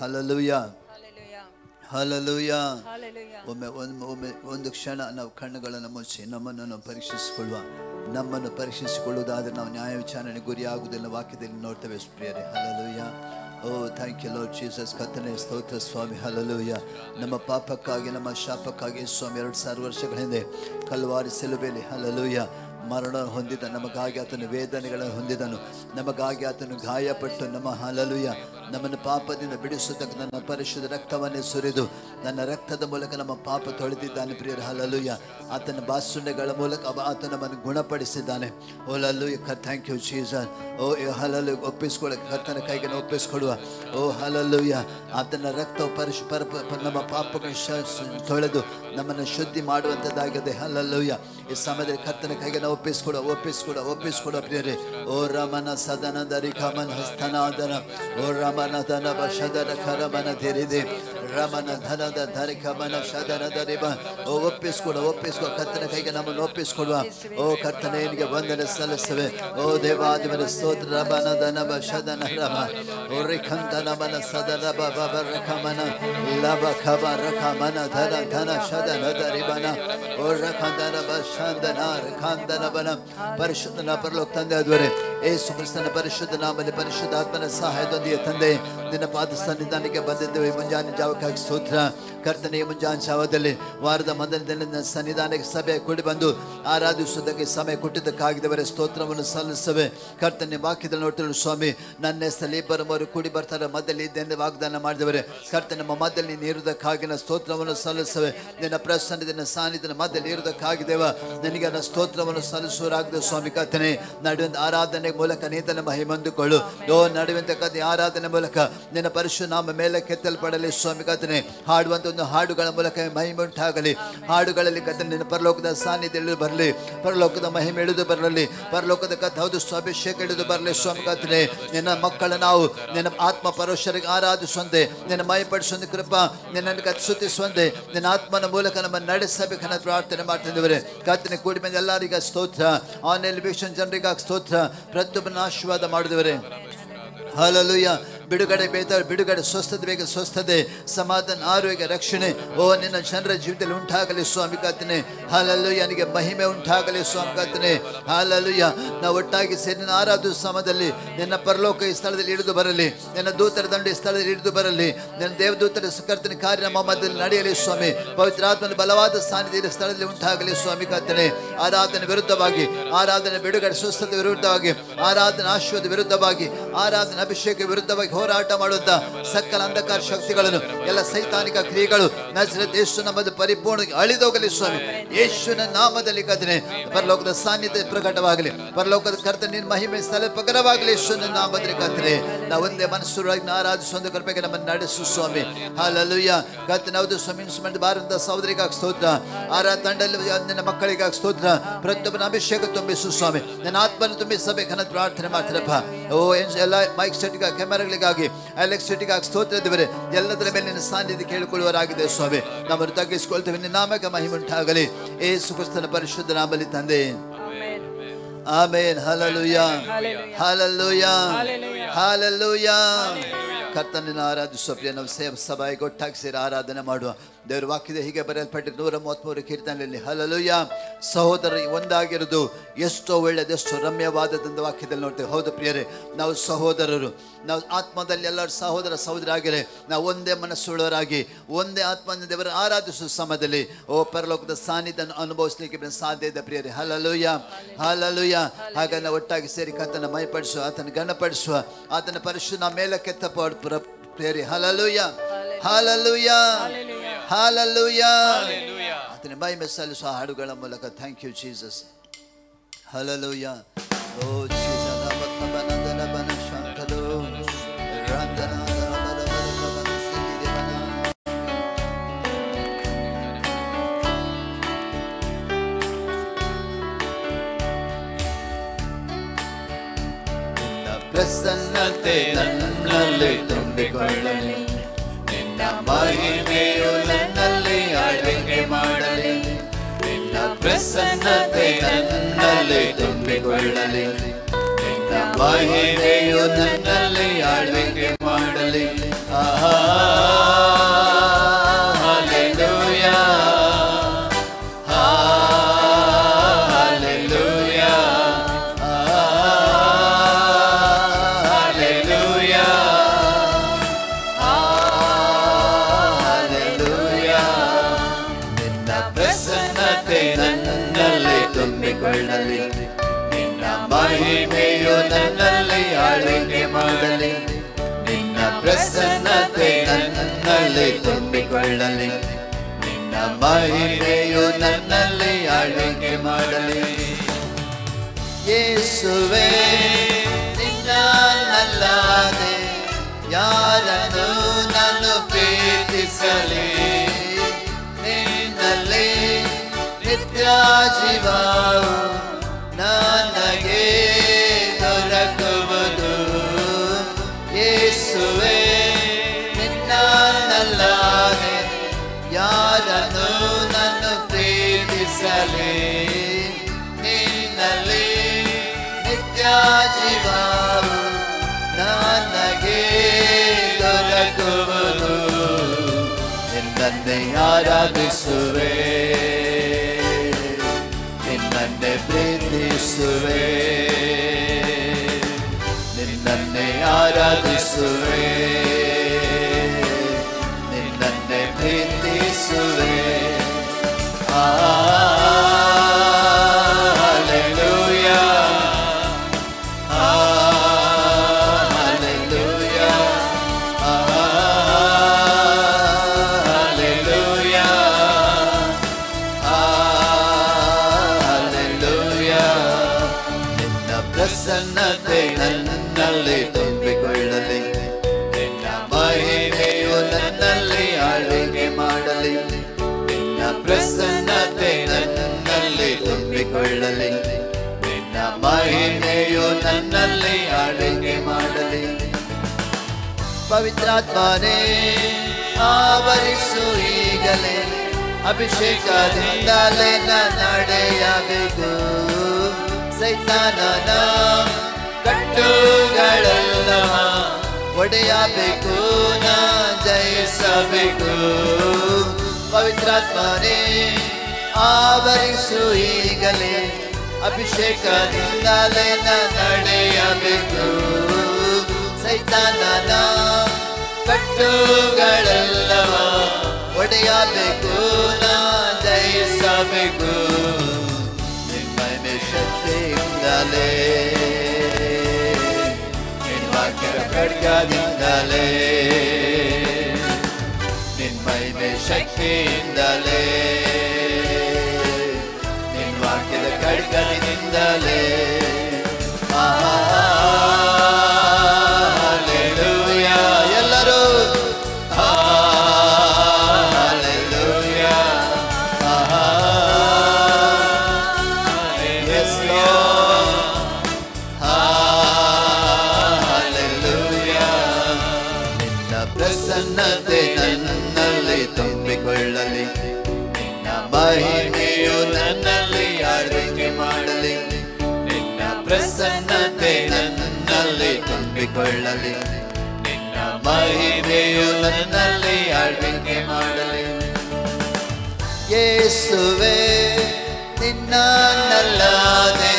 Hallelujah, hallelujah. ಒಮ್ಮೆ ಒಂದು ಕ್ಷಣ ನಾವು ಕಣ್ಣುಗಳನ್ನು ಮುಚ್ಚಿ ನಮ್ಮನ್ನು ಪರೀಕ್ಷಿಸಿಕೊಳ್ಳುವುದಾದ್ರೆ ನಾವು ನ್ಯಾಯ ವಿಚಾರಣೆ ಗುರಿಯಾಗುವುದಿಲ್ಲ. ವಾಕ್ಯದಲ್ಲಿ ನೋಡ್ತೇವೆ ಪ್ರಿಯರೇ. Hallelujah. Oh thank you Lord Jesus. ಕರ್ತನೇ ಸ್ತೋತ್ರ ಸ್ವಾಮಿ. ಹಲ್ಲೆಲೂಯಾ. ನಮ್ಮ ಪಾಪಕ್ಕಾಗಿ ನಮ್ಮ ಶಾಪಕ್ಕಾಗಿ ಸ್ವಾಮಿ 2000 ವರ್ಷಗಳ ಹಿಂದೆ ಕಲ್ವಾರಿ ಸಿಲುಬೆಯಲ್ಲಿ ಹಲ್ಲೆಲೂಯಾ ಮರಣ ಹೊಂದಿದ, ನಮಗಾಗಿ ಆತನು ವೇದನೆಗಳನ್ನು ಹೊಂದಿದನು, ನಮಗಾಗಿ ಆತನು ಗಾಯಪಟ್ಟು ನಮ್ಮ ಹಲ್ಲೆಲೂಯಾ ನಮ್ಮನ್ನು ಪಾಪದಿಂದ ಬಿಡಿಸುತ್ತಕ್ಕ ನನ್ನ ಪರಿಶುದ್ಧ ರಕ್ತವನ್ನೇ ಸುರಿದು ನನ್ನ ರಕ್ತದ ಮೂಲಕ ನಮ್ಮ ಪಾಪ ತೊಳೆದಿದ್ದಾನೆ ಪ್ರಿಯರ. ಹಲ್ಲೆಲೂಯಾ. ಆತನ ಬಾಸುಂಡೆಗಳ ಮೂಲಕ ಆತ ನಮ್ಮನ್ನು ಗುಣಪಡಿಸಿದ್ದಾನೆ. ಓ ಹಲ್ಲೆಲೂಯಾ. Thank you Jesus. ಓ ಹಲ್ಲೆಲೂಯಾ. ಒಪ್ಪಿಸಿಕೊಳ್ಳಕ್ಕೆ ಕರ್ತನ ಕೈಗೆ ಒಪ್ಪಿಸಿಕೊಡುವ. ಓ ಹಲ್ಲೆಲೂಯಾ. ಆತನ ರಕ್ತವು ನಮ್ಮ ಪಾಪಗಳನ್ನು ತೊಳೆದು ನಮ್ಮನ್ನು ಶುದ್ಧಿ ಮಾಡುವಂಥದ್ದಾಗಿದೆ. ಹಲ್ಲೆಲೂಯಾ. ಈ ಸಮಯದಲ್ಲಿ ಕರ್ತನ ಕೈಗೆ ನಾವು ಒಪ್ಪಿಸಿಕೊಡುವ ಪ್ರಿಯರೇ. ಓ ರಮನ ಸದನ ದರಿಕಮನ ಹಸ್ತನಾದನ, ಓ ರಮನ ಧನ ಶದನ ಕರಮನ ತೆರೆದೆ, ರಮನ ಧನದ ಧರಿಕಮನ ಶದನ ದರಿಬ. ಓ ಒಪ್ಪಿಸಿಕೊಡುವ ಕರ್ತನ ಕೈಗೆ ನಮ್ಮನ್ನು ಒಪ್ಪಿಸಿಕೊಡುವ. ಓ ಕರ್ತನೇ ನಿನಗೆ ವಂದನೆ ಸಲ್ಲಿಸುವೆ. ಓ ದೇವಾದಿವರ ಸ್ತೋತ್ರ. ರಮನ ಧನಬ ಶದನ ರಮ, ಓ ರಿಖಂತ ನಮನ ಸದನ ಬಬ ರಕಮನ ಲಬ ಖಬ ರಕಮನ ಧನ ಧನ ಶದನ ದರಿಬನ, ಓ ರಖಂದನ ಬಶಂದನ ರಿಖಂದನಬನ. ಪರಿಶುದ್ಧನ ಪರಲೋಕ ತಂದೆ ಆದವರೇ, ಯೇಸು ಕ್ರಿಸ್ತನ ಪರಿಶುದ್ಧ ನಾಮದಲ್ಲಿ ಪರಿಶುದ್ಧಾತ್ಮನ ಸಹಾಯದೊಂದಿಗೆ ತಂದೆ ನಿನ್ನ ಪಾದ ಸನ್ನಿಧಾನಕ್ಕೆ ಬಂದಿದ್ದೇವೆ. ಮುಂಜಾನೆ ಜಾವಕ್ಕಾಗಿ ಸ್ತೋತ್ರ ಕರ್ತನೆಯ. ಮುಂಜಾನೆ ಜಾವದಲ್ಲಿ ವಾರದ ಮೊದಲ ದಿನದ ಸನ್ನಿಧಾನಕ್ಕೆ ಸಭೆ ಕೂಡಿ ಬಂದು ಆರಾಧಿಸುವುದಕ್ಕೆ ಸಮಯ ಕೊಟ್ಟಿದ್ದಕ್ಕಾಗಿದ್ದವರೇ ಸ್ತೋತ್ರವನ್ನು ಸಲ್ಲಿಸುವೆ. ಕರ್ತನೆ ವಾಕ್ಯದಲ್ಲಿ ನೋಡ್ತಿರೋ ಸ್ವಾಮಿ, ನನ್ನ ಹೆಸರಲ್ಲಿ 2-3 ಕೂಡಿ ಬರ್ತಾರೆ ಮಧ್ಯದಲ್ಲಿ ಇದ್ದೇನೆ ವಾಗ್ದಾನ ಮಾಡಿದವರೇ. ಕರ್ತನೆ ನಮ್ಮ ಮಧ್ಯದಲ್ಲಿ ನೀನು ಇರುವುದಕ್ಕಾಗಿ ನಾನು ಸ್ತೋತ್ರವನ್ನು ಸಲ್ಲಿಸುವೆ. ನಿನ್ನ ಪ್ರಸನ್ನದ ಸಾನ್ನಿಧ್ಯದ ಮಧ್ಯದಲ್ಲಿ ಇರುವುದಕ್ಕಾಗಿದ್ದೇವ ನಿನಗೆ ನನ್ನ ಸ್ತೋತ್ರವನ್ನು ಸಲ್ಲಿಸುವರಾಗಿದೆ ಸ್ವಾಮಿ. ಕರ್ತನೆ ನಡುವಂತ ಆರಾಧನೆ ಮೂಲಕ ನೀತನ ಮಹಿಮೆ ಹೊಂದಿಕೊಳ್ಳು. ಓ ನಡುವಂತ ಕತೆ ಆರಾಧನೆ ಮೂಲಕ ನಿನ್ನ ಪರಿಶುದ್ಧ ನಾಮ ಮೇಲೆ ಕೆತ್ತಲ್ಪಡಲಿ ಸ್ವಾಮಿ. ಕರ್ತನೆ ಹಾಡುವಂತ ಒಂದು ಹಾಡುಗಳ ಮೂಲಕ ಮಹಿಮೆ ಉಂಟಾಗಲಿ. ಹಾಡುಗಳಲ್ಲಿ ಕರ್ತನೆ ನಿನ್ನ ಪರಲೋಕದ ಸಾನ್ನಿಧ್ಯ ಇಳಿದು ಬರಲಿ, ಪರಲೋಕದ ಮಹಿಮೆ ಇಳಿದು ಬರಲಿ, ಪರಲೋಕದ ಕತೆ ಹೌದು ಸ್ವಾಭಿಷೇಕ ಇಳಿದು ಬರಲಿ ಸ್ವಾಮಿ. ಕರ್ತನೆ ನಿನ್ನ ಮಕ್ಕಳ ನಾವು ನಿನ್ನ ಆತ್ಮ ಪರೋಕ್ಷರಿಗೆ ಆರಾಧಿಸುವಂತೆ, ನಿನ್ನ ಮಹಿಪಡಿಸುವಂತೆ ಕೃಪಾ ನಿನ್ನನ್ನು ಕತ್ತಿಸುವಂತೆ ನಿನ್ನ ಆತ್ಮನ ಮೂಲಕ ನಮ್ಮನ್ನು ನಡೆಸಬೇಕನ್ನ ಪ್ರಾರ್ಥನೆ ಮಾಡ್ತಿದ್ದೇವೆ. ಕರ್ತನೆ ಕೂಡಿ ಬಂದ ಎಲ್ಲರಿಗ ಸ್ತೋತ್ರ. ಆನ್ಲೈನ್ ವೀಕ್ಷಣೆ ಜನರಿಗಾಗಿ ಸ್ತೋತ್ರ. ಪ್ರತಿಯೊಬ್ಬನ ಆಶೀರ್ವಾದ ಮಾಡಿದವರೇ. ಹಲ್ಲೆಲೂಯಾ. ಬಿಡುಗಡೆ ಸ್ವಸ್ಥತೆ ಸಮಾಧಾನ ಆರೋಗ್ಯ ರಕ್ಷಣೆ ಓ ನಿನ್ನ ಜನರ ಜೀವಿತದಲ್ಲಿ ಉಂಟಾಗಲಿ ಸ್ವಾಮಿ. ಕರ್ತನೆ ಹಲ್ಲೆಲೂಯಾ. ನಿನಗೆ ಮಹಿಮೆ ಉಂಟಾಗಲಿ ಸ್ವಾಮಿ. ಕರ್ತನೆ ಹಲ್ಲೆಲೂಯಾ. ನಾವು ಒಟ್ಟಾಗಿ ಸೇರಿ ನಿನ್ನ ಆರಾಧು ಸಮಯದಲ್ಲಿ ನಿನ್ನ ಪರಲೋಕ ಈ ಸ್ಥಳದಲ್ಲಿ ಇಳಿದು ಬರಲಿ, ನಿನ್ನ ದೂತರ ದಂಡು ಈ ಸ್ಥಳದಲ್ಲಿ ಇಳಿದು ಬರಲಿ, ನಿನ್ನ ದೇವದೂತರ ಕರ್ತನೆ ಕಾರ್ಯ ನಮ್ಮ ಮಧ್ಯದಲ್ಲಿ ನಡೆಯಲಿ ಸ್ವಾಮಿ. ಪವಿತ್ರಾತ್ಮನ ಬಲವಾದ ಸಾನ್ನಿಧ್ಯ ಸ್ಥಳದಲ್ಲಿ ಉಂಟಾಗಲಿ ಸ್ವಾಮಿ. ಕರ್ತನೆ ಆರಾಧನೆ ವಿರುದ್ಧವಾಗಿ, ಆರಾಧನೆ ಬಿಡುಗಡೆ ಸ್ವಸ್ಥತೆ ವಿರುದ್ಧವಾಗಿ, ಆರಾಧನೆ ಆಶೀರ್ವಾದ ವಿರುದ್ಧವಾಗಿ, ಆರಾಧನೆ ಅಭಿಷೇಕ ವಿರುದ್ಧವಾಗಿ ಹೋರಾಟ ಮಾಡುವಂತ ಸಕಲ ಅಂಧಕಾರ ಶಕ್ತಿಗಳನ್ನು, ಎಲ್ಲ ಸೈತಾನಿಕ ಕ್ರಿಯೆಗಳು ನಜರೇತ್ ಯೇಸು ನಾಮದಲ್ಲಿ ಪರಿಪೂರ್ಣವಾಗಿ ಅಳಿದೋಗಲಿ ಸ್ವಾಮಿ. ಯೇಸುವಿನ ನಾಮದಲ್ಲಿ ಕರ್ತನೆ ಪರಲೋಕದ ಸಾನ್ನಿಧ್ಯ ಪ್ರಕಟವಾಗಲಿ, ಪರಲೋಕದ ಕರ್ತನೆ ನಿನ್ನ ಮಹಿಮೆ ಸ್ಥಳ ಪ್ರಕಟವಾಗಲಿ. ಯೇಸುವಿನ ನಾಮದಲ್ಲಿ ಕರ್ತನೆ ನಾವು ಒಂದೇ ಮನಸ್ಸುರಾಗಿ ಆರಾಧಿಸುವ ಕೃಪೆಗೆ ನಮ್ಮನ್ನು ನಡೆಸು ಸ್ವಾಮಿ. ಹಲ್ಲೆಲೂಯಾ. ಕರ್ತನೆ ಹೌದು ಸ್ವಾಮಿ. ಇನ್ಸ್ಟ್ರುಮೆಂಟ್ ಬಾರದ ಸಹೋದರಿಗಾಗಿ ಸ್ತೋತ್ರ, ತಂಡದಲ್ಲಿ ನಿನ್ನ ಮಕ್ಕಳಿಗಾಗಿ ಸ್ತೋತ್ರ. ಪ್ರತಿಯೊಬ್ಬನ ಅಭಿಷೇಕ ತುಂಬಿಸು ಸ್ವಾಮಿ. ನನ್ನ ಆತ್ಮನ ತುಂಬಿಸಬೇಕನ್ನ ಪ್ರಾರ್ಥನೆ ಮಾಡ್ತಾರಪ್ಪ. ಓ ಎಲ್ಲ ಮೈಕ್ ಸೆಟ್ಗಾಗಿ, ಕ್ಯಾಮೆರಾಗಳಿಗಾಗಿ, ಎಲೆಕ್ಟ್ರಿಸಿಟಿಗಾಗಿ ಸ್ತೋತ್ರ ದೇವರೇ. ಎಲ್ಲದರ ಮೇಲೆ ನಿನ್ನ ಸಾನ್ನಿಧ್ಯ ಕೇಳಿಕೊಳ್ಳುವರಾಗಿದೆ ಸ್ವಾಮಿ. ನಮ್ಮನ್ನು ತಗ್ಗಿಸಿಕೊಳ್ತೇವೆ. ನಿನ್ನ ನಾಮಕ್ಕೆ ಮಹಿಮೆ ಉಂಟಾಗಲಿ ಯೇಸು ಕ್ರಿಸ್ತನ ಪರಿಶುದ್ಧ ನಾಮದಲ್ಲಿ ತಂದೆ. ಆಮೆನ್. Hallelujah, hallelujah, hallelujah. ಕರ್ತನನ್ನು ಆರಾಧಿಸುವ ಪ್ರಿಯ ನಾವು ಸಭೆಗೆ ಒಟ್ಟಾಗಿ ಸೇರಿ ಆರಾಧನೆ ಮಾಡುವ. ದೇವರ ವಾಕ್ಯದ ಹೀಗೆ ಬರೆಯಲ್ಪಟ್ಟಿದ್ದು 133 ಕೀರ್ತನೆಯಲ್ಲಿ ಹಲ್ಲೆಲೂಯಾ. ಸಹೋದರ ಒಂದಾಗಿರೋದು ಎಷ್ಟೋ ಒಳ್ಳೆಯದು, ಎಷ್ಟೋ ರಮ್ಯವಾದದಂತ ವಾಕ್ಯದಲ್ಲಿ ನೋಡ್ತೇವೆ. ಹೌದು ಪ್ರಿಯರೇ, ನಾವು ಸಹೋದರರು, ನಾವು ಆತ್ಮದಲ್ಲಿ ಎಲ್ಲರೂ ಸಹೋದರ ಆಗಿರೇ ನಾವು ಒಂದೇ ಮನಸ್ಸುಳ್ಳವರಾಗಿ ಒಂದೇ ಆತ್ಮದಿಂದ ದೇವರ ಆರಾಧಿಸುವ ಸಮಯದಲ್ಲಿ ಓ ಪರಲೋಕದ ಸಾನ್ನಿಧ್ಯ ಅನುಭವಿಸಲಿಕ್ಕೆ ಸಾಧ್ಯ ಇದೆ ಪ್ರಿಯರೇ. Hallelujah, hallelujah. ಹಾಗಾಗಿ ನಾವು ಒಟ್ಟಾಗಿ ಸೇರಿ ಕರ್ತನ ಮಹಿಪಡಿಸುವ, ಆತನ ಗಣಪಡಿಸುವ, ಆತನ ಪರಿಶುದ್ಧ ಮೇಲಕ್ಕೆತ್ತ ಪ್ರಿಯರೇ. Hallelujah, hallelujah, hallelujah. ಆತನ ಮಹಿಮೆ ಸಲ್ಲಿಸುವ ಹಾಡುಗಳ ಮೂಲಕ ಥ್ಯಾಂಕ್ ಯು ಜೀಸಸ್. ಹಲ್ಲೆಲೂಯಾ. ಓ ಜೀಸಸ್. ಪ್ರಸನ್ನತೆ ನನ್ನಲ್ಲಿ ತುಂಬಿಕೊಳ್ಳಲಿ, ನಿನ್ನ ಮಹಿಮೆಯು ನನ್ನಲ್ಲಿ ಆಳ್ವಿಕೆ ಮಾಡಲಿ. ನಿನ್ನ ಪ್ರಸನ್ನತೆ ನನ್ನಲ್ಲಿ ತುಂಬಿಕೊಳ್ಳಲಿ, ನಿನ್ನ ಮಹಿಮೆಯು ನನ್ನಲ್ಲಿ ಆಳ್ವಿಕೆ ಮಾಡಲಿ. ಆಹಾ ಪ್ರಸನ್ನತೆ ನನ್ನಲ್ಲಿ ತುಂಬಿಕೊಳ್ಳಲಿ, ನಿನ್ನ ಮಹಿಮೆಯು ನನ್ನಲ್ಲಿ ಆಳ್ವಿಕೆ ಮಾಡಲಿ. ಯೇಸುವೇ ನಿನ್ನನ್ನಲ್ಲದೆ ಯಾರನ್ನು ನಾನು ಪ್ರೀತಿಸಲಿ, ನಿನ್ನಲ್ಲಿ ನಿತ್ಯ ಜೀವವು ನನಗೆ ದೊರಕುವುದು. ಯೇಸುವೇ ನಿನ್ನನ್ನಲ್ಲದೆ ಯಾರನ್ನು ನಾನು ಪ್ರೀತಿಸಲಿ, ನಿನ್ನಲ್ಲಿ ನಿತ್ಯ ಜೀವವು ನನಗೆ ದೊರಕುವುದು. ನಿನ್ನನ್ನೇ ಆರಾಧಿಸುವೆ, ನಿನ್ನನ್ನೇ ಪ್ರೀತಿಸುವೆ, ನಿನ್ನನ್ನೇ ಆರಾಧಿಸುವೆ, ನಿನ್ನನ್ನೇ ಪ್ರೀತಿಸುವೆ. ಪ್ರಸನ್ನತೆ ನನ್ನಲ್ಲಿ ತುಂಬಿಕೊಳ್ಳಲಿ, ನಿನ್ನ ಮಹಿಮೆಯು ನನ್ನಲ್ಲಿ ಆಳ್ವಿಕೆ ಮಾಡಲಿ. ನಿನ್ನ ಪ್ರಸನ್ನತೆ ನನ್ನಲ್ಲಿ ತುಂಬಿಕೊಳ್ಳಲಿ, ನಿನ್ನ ಮಹಿಮೆಯು ನನ್ನಲ್ಲಿ ಆಳ್ವಿಕೆ ಮಾಡಲಿ. ಪವಿತ್ರಾತ್ಮನೇ ಆವರಿಸು ಈಗಲೇ, ಅಭಿಷೇಕದಿಂದಲೇ ನಡೆಯಬೇಕು. ಸೈತಾನನ ಕಟ್ಟುಗಳೆಲ್ಲವ ಒಡೆಯಬೇಕು, ನಾ ಜಯಿಸಬೇಕು. ಪವಿತ್ರಾತ್ಮನೇ ಆವರಿಸು ಈಗಲೇ, ಅಭಿಷೇಕದಿಂದಲೇ ನಡೆಯಬೇಕು. ಸೈತಾನನ ಕಟ್ಟುಗಳೆಲ್ಲವ ಒಡೆಯಬೇಕು, ನಾ ಜಯಿಸಬೇಕು. ಶಕ್ತಿಯಿಂದಲೇ, ನಿನ್ನ ವಾಕ್ಯದ ಖಡ್ಗದಿಂದಲೇ, ನಿನ್ನ ಮಹಿಮೆ ಶಕ್ತಿಯಿಂದಲೇ, ನಿನ್ನ ವಾಕ್ಯದ ಖಡ್ಗದಿಂದಲೇ. ಹಲ್ಲೆಲೂಯಾ ಎಲ್ಲರೂ ಪ್ರಸನ್ನತೆ ನನ್ನಲ್ಲಿ ತುಂಬಿಕೊಳ್ಳಲಿ, ನಿನ್ನ ಮಹಿಮೆಯು ನನ್ನಲ್ಲಿ ಆಳ್ವಿಕೆ ಮಾಡಲಿ. ನಿನ್ನ ಪ್ರಸನ್ನತೆ ನನ್ನಲ್ಲಿ ತುಂಬಿಕೊಳ್ಳಲಿ, ನಿನ್ನ ಮಹಿಮೆಯು ನನ್ನಲ್ಲಿ ಆಳ್ವಿಕೆ ಮಾಡಲಿ. ಯೇಸುವೇ ನಿನ್ನನ್ನಲ್ಲದೆ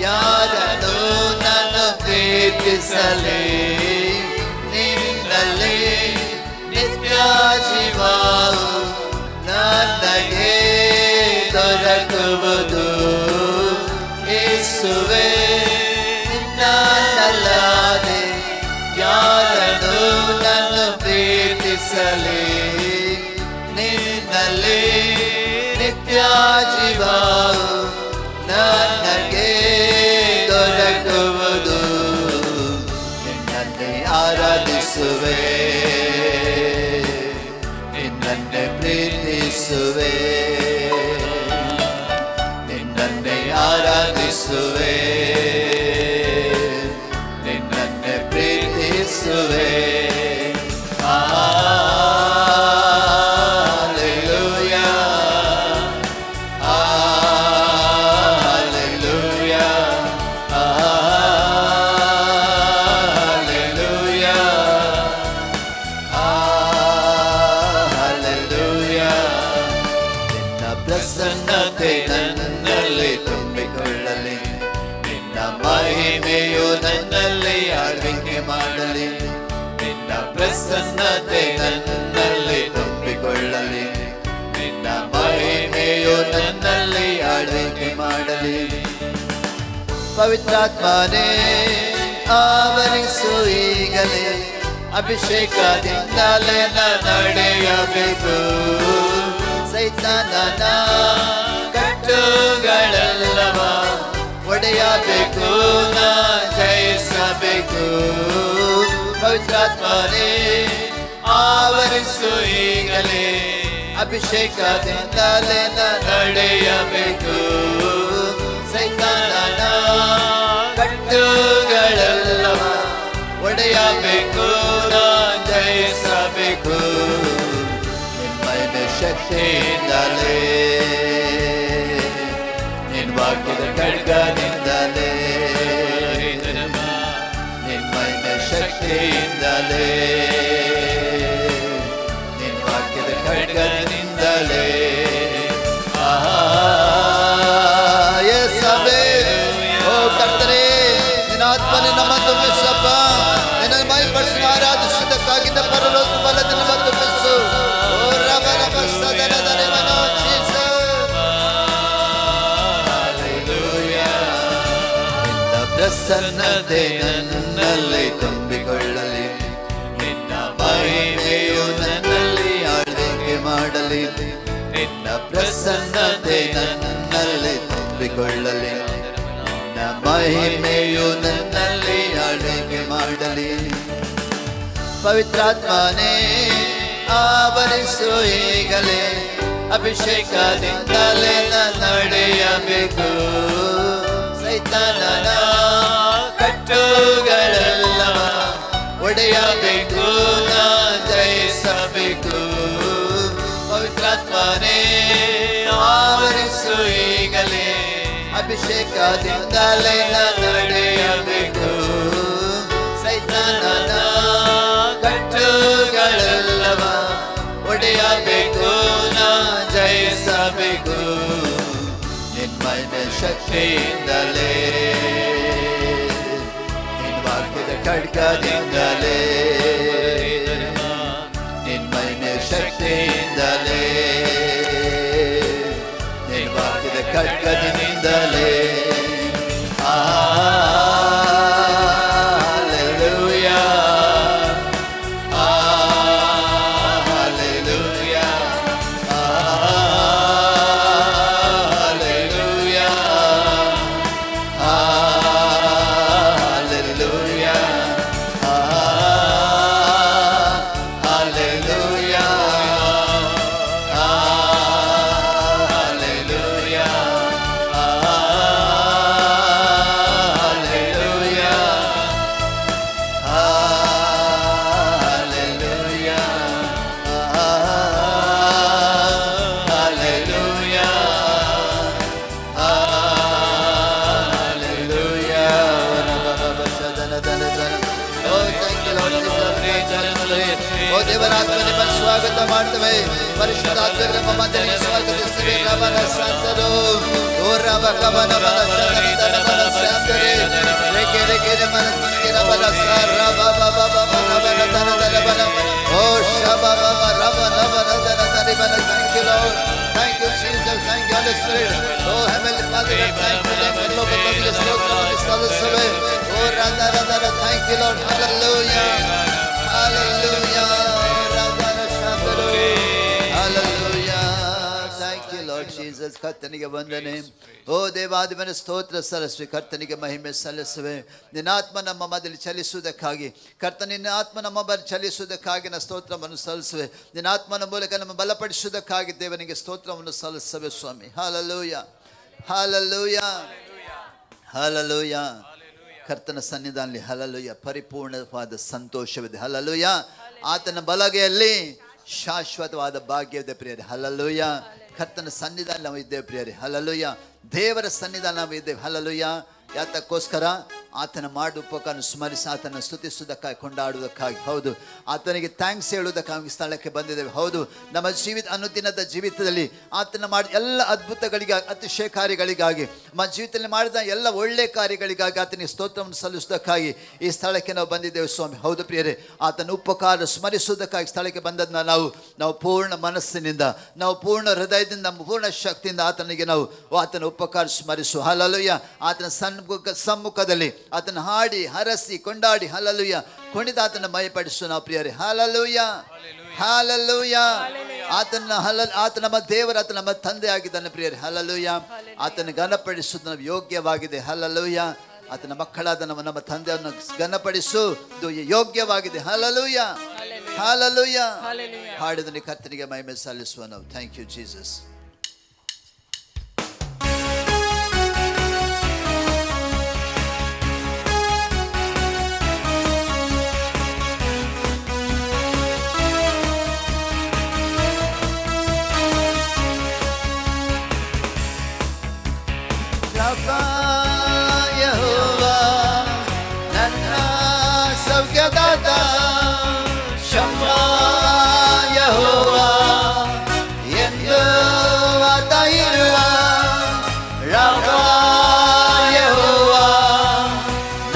ಯಾರನ್ನು ನಾನು ಪ್ರೀತಿಸಲಿ, ನಿನ್ನಲ್ಲಿ ನಿತ್ಯ ಜೀವವು ನನಗೆ ದೊರಕುವುದು. ಯೇಸುವೇ ನಿನ್ನನ್ನಲ್ಲದೆ ಯಾರನ್ನು ನಾನು ಪ್ರೀತಿಸಲಿ, ನಿನ್ನಲ್ಲಿ ನಿತ್ಯ ಜೀವವು ನನಗೆ ದೊರಕುವುದು. ನಿನ್ನನ್ನೇ ಆರಾಧಿಸುವೆ, ನಿನ್ನನ್ನೇ ಪ್ರೀತಿಸುವೆ, ನಿನ್ನನ್ನೇ ಆರಾಧಿಸುವೆ, ನಿನ್ನನ್ನೇ ಪ್ರೀತಿಸುವೆ. ಪ್ರಸನ್ನತೆ ನನ್ನಲ್ಲಿ ತುಂಬಿಕೊಳ್ಳಲಿ, ನಿನ್ನ ಮಹಿಮೆಯು ನನ್ನಲ್ಲಿ ಆಳ್ವಿಕೆ ಮಾಡಲಿ. ನಿನ್ನ ಪ್ರಸನ್ನತೆ ನನ್ನಲ್ಲಿ ತುಂಬಿಕೊಳ್ಳಲಿ, ನಿನ್ನ ಮಹಿಮೆಯು ನನ್ನಲ್ಲಿ ಆಳ್ವಿಕೆ ಮಾಡಲಿ. ಪವಿತ್ರಾತ್ಮನೇ ಆವರಿಸು ಈಗಲೇ, ಅಭಿಷೇಕದಿಂದಲೇ ನಡೆಯಬೇಕು. ಸೈತಾನನ ಕಟ್ಟುಗಳೆಲ್ಲವ ಒಡೆಯಬೇಕು, ನಾ ಜಯಿಸಬೇಕು. ಪವಿತ್ರಾತ್ಮನೇ ಆವರಿಸು ಈಗಲೇ, ಅಭಿಷೇಕದಿಂದಲೇ ನಡೆಯಬೇಕು. ಸೈತಾನನ ಕಟ್ಟುಗಳೆಲ್ಲವ ಒಡೆಯಬೇಕು, ನಾ ಜಯಿಸಬೇಕು. ನಿನ್ನ ಶಕ್ತಿಯಿಂದಲೇ, ನಿನ್ನ ವಾಕ್ಯದ ಖಡ್ಗದಿಂದಲೇ, ನಿನ್ನ ಶಕ್ತಿಯಿಂದಲೇ, ನಿನ್ನ ವಾಕ್ಯದ ಖಡ್ಗದಿಂದಲೇ. ಯೇಸುವೇ, ಓ ಕರ್ತನೇ, ನಿನ್ನ ಆತ್ಮನೇ ನಮ್ಮ ತುಂಬಿಸಪ್ಪ. ನಿನ್ನ ಮಹಿಮೆಪಡಿಸಿ ಆರಾಧಿಸುವುದಕ್ಕಾಗಿ ನಮ್ಮ ಪರಲೋಕ ಬಲದಿಂದ ನಮ್ಮ ತುಂಬಿಸು. ಓ ರಬ ರಬ ಸದನದ ನಿಮ್ಮನ್ನು ಜೀಸಸ್. ಹಲ್ಲೆಲೂಯಾ. ನಿನ್ನ ಪ್ರಸನ್ನತೆ ನನ್ನಲ್ಲಿ ತುಂಬಿಕೊಳ್ಳಲಿ, ನಿನ್ನ ಮಹಿಮೆಯು ನನ್ನಲ್ಲಿ ಆಳ್ವಿಕೆ ಮಾಡಲಿ. ನಿನ್ನ ಪ್ರಸನ್ನತೆ ನನ್ನಲ್ಲಿ ತುಂಬಿಕೊಳ್ಳಲಿ, ನಿನ್ನ ಮಹಿಮೆಯು ನನ್ನಲ್ಲಿ ಆಳ್ವಿಕೆ ಮಾಡಲಿ. ಪವಿತ್ರಾತ್ಮನೇ ಆವರಿಸು ಈಗಲೇ, ಅಭಿಷೇಕದಿಂದಲೇ ನಡೆಯಬೇಕು. ಸೈತಾನನ ಕಟ್ಟುಗಳೆಲ್ಲವ ಒಡೆಯಬೇಕು, ನಾ ಜಯಿಸಬೇಕು. ಪವಿತ್ರಾತ್ಮನೇ ಆವರಿಸು ಈಗಲೇ, ಅಭಿಷೇಕದಿಂದಲೇ ನಡೆಯಬೇಕು. ಸೈತಾನನ ಕಟ್ಟುಗಳೆಲ್ಲವ ಒಡೆಯಬೇಕು, ನಾ ಜಯಿಸಬೇಕು. ನಿನ್ನ ಶಕ್ತಿಯಿಂದಲೇ, ನಿನ್ನ ವಾಕ್ಯದ ಖಡ್ಗದಿಂದಲೇ, ನಿನ್ನ ಶಕ್ತಿಯಿಂದಲೇ, ನಿನ್ನ ವಾಕ್ಯದ ಖಡ್ಗದಿಂದಲೇ. ದೇವರಾತ್ಮನೆ ಸ್ವಾಗತ ಮಾಡ್ತೇವೆ. ಪರಿಶುದ್ಧಾತ್ಮರ ನಮ್ಮ ಮಧ್ಯದಲ್ಲಿ ಸ್ವಾಗತಿಸ್ತೇವೆ. ರಮನ ಸಂತರು ಓ ರಮ ಕಮನ ಮನ ಶರಣರ ಮನ ಸಂತರೆ ರೇಕೆ ರೇಕೆ ಮನ ಸಂಗಿರ ಮನ ಸರ ಬಬ ಬಬ ರಮನ ತನದ ಮನ ಓ ಶಬ ಬಬ ರಮ ರಮನ ತನದ ಮನ. Thank you Lord, thank you Jesus, thank you Holy Spirit. Oh Heavenly Father, thank you Lord. ಲೋಕದಲ್ಲಿ ಸ್ತೋತ್ರವನ್ನು ಸಲ್ಲಿಸುವೆ. ಓ ರಮ ರಮ thank you Lord. Hallelujah, hallelujah. Jesus. ಕರ್ತನಿಗೆ ವಂದನೆ. ಓ ದೇವಾದಿವನ ಸ್ತೋತ್ರ ಸಲ್ಲಿಸುವೆ. ಕರ್ತನಿಗೆ ಮಹಿಮೆ ಸಲ್ಲಿಸುವೆ. ನಿನ್ನ ಆತ್ಮ ನಮ್ಮ ಮಧ್ಯದಲ್ಲಿ ಚಲಿಸುವುದಕ್ಕಾಗಿ, ಕರ್ತನ ನಿನ್ನ ಆತ್ಮ ನಮ್ಮ ಬಳಿ ಚಲಿಸುವುದಕ್ಕಾಗಿ ನಾ ಸ್ತೋತ್ರವನ್ನು ಸಲ್ಲಿಸುವೆ. ನಿನ್ನ ಆತ್ಮನ ಮೂಲಕ ನಮ್ಮ ಬಲಪಡಿಸುವುದಕ್ಕಾಗಿ ದೇವನಿಗೆ ಸ್ತೋತ್ರವನ್ನು ಸಲ್ಲಿಸುವೆ ಸ್ವಾಮಿ. Hallelujah, hallelujah, hallelujah. ಕರ್ತನ ಸನ್ನಿಧಾನದಲ್ಲಿ ಹಲ್ಲೆಲೂಯಾ ಪರಿಪೂರ್ಣವಾದ ಸಂತೋಷವಿದೆ. ಹಲ್ಲೆಲೂಯಾ. ಆತನ ಬಲಗೈಯಲ್ಲಿ ಶಾಶ್ವತವಾದ ಭಾಗ್ಯವಿದೆ ಪ್ರಿಯರೇ. ಹಲ್ಲೆಲೂಯಾ. ಕರ್ತನ ಸನ್ನಿಧಾನ ನಾವು ಇದ್ದೇವೆ ಪ್ರಿಯರೇ. ಹಲ್ಲೆಲೂಯಾ. ದೇವರ ಸನ್ನಿಧಾನ ನಾವು ಇದ್ದೇವೆ. ಹಲ್ಲೆಲೂಯಾ. ಯಾತಕ್ಕೋಸ್ಕರ ಆತನ ಮಾಡುವ ಉಪಕಾರ ಸ್ಮರಿಸಿ ಆತನ ಸ್ತುತಿಸುವುದಕ್ಕಾಗಿ, ಕೊಂಡಾಡುವುದಕ್ಕಾಗಿ, ಹೌದು ಆತನಿಗೆ ಥ್ಯಾಂಕ್ಸ್ ಹೇಳುವುದಕ್ಕಾಗಿ ಸ್ಥಳಕ್ಕೆ ಬಂದಿದ್ದೇವೆ. ಹೌದು ನಮ್ಮ ಅನುದಿನದ ಜೀವಿತದಲ್ಲಿ ಆತನ ಮಾಡಿದ ಎಲ್ಲ ಅದ್ಭುತಗಳಿಗಾಗಿ, ಅತಿಶಯ ಕಾರ್ಯಗಳಿಗಾಗಿ, ನಮ್ಮ ಜೀವಿತದಲ್ಲಿ ಮಾಡಿದ ಎಲ್ಲ ಒಳ್ಳೆ ಕಾರ್ಯಗಳಿಗಾಗಿ ಆತನಿಗೆ ಸ್ತೋತ್ರವನ್ನು ಸಲ್ಲಿಸುವುದಕ್ಕಾಗಿ ಈ ಸ್ಥಳಕ್ಕೆ ನಾವು ಬಂದಿದ್ದೇವೆ ಸ್ವಾಮಿ. ಹೌದು ಪ್ರಿಯರೇ, ಆತನ ಉಪಕಾರ ಸ್ಮರಿಸುವುದಕ್ಕಾಗಿ ಸ್ಥಳಕ್ಕೆ ಬಂದದನ್ನ ನಾವು ಪೂರ್ಣ ಮನಸ್ಸಿನಿಂದ, ನಾವು ಪೂರ್ಣ ಹೃದಯದಿಂದ, ನಮ್ಮ ಪೂರ್ಣ ಶಕ್ತಿಯಿಂದ ಆತನಿಗೆ ನಾವು ಆತನ ಉಪಕಾರ ಸ್ಮರಿಸು. ಹಲ್ಲೆಲೂಯಾ. ಆತನ ಸಮ್ಮುಖದಲ್ಲಿ ಆತನ ಹಾಡಿ ಹರಸಿ ಕೊಂಡಾಡಿ ಹಲ್ಲಲುಯ್ಯ ಕುಣಿತ ಆತನ ಮಯಪಡಿಸು ನಾವು ಪ್ರಿಯರೇ. ಹಲ್ಲಲುಯ್ಯ ಹಲ್ಲಲುಯ್ಯ. ಆತ ನಮ್ಮ ದೇವರ, ಆತ ನಮ್ಮ ತಂದೆ ಆಗಿದ್ದಾನೆ ಪ್ರಿಯರೇ. ಹಲ್ಲಲುಯ್ಯ. ಆತನ ಘನಪಡಿಸುವುದು ನಾವು ಯೋಗ್ಯವಾಗಿದೆ. ಹಲ್ಲಲುಯ್ಯ. ಆತನ ಮಕ್ಕಳಾದ ನಮ್ಮ ತಂದೆಯನ್ನು ಘನಪಡಿಸುವುದು ಯೋಗ್ಯವಾಗಿದೆ. ಹಲ್ಲಲುಯ್ಯ ಹಲ್ಲಲುಯ್ಯ. ಹಾಡಿದ ಕರ್ತನಿಗೆ ಮಹಿಮೆ ಸಲ್ಲಿಸುವ ನಾವು. Thank you Jesus. ಯೆಹೋವಾ ನನ್ನ ಸೌಖ್ಯದಾತ, ಶಮ್ಮಾ ಯೆಹೋವಾ ಎಂದು ಆತ ಇರುವ, ರಾಮಾ ಯೆಹೋವಾ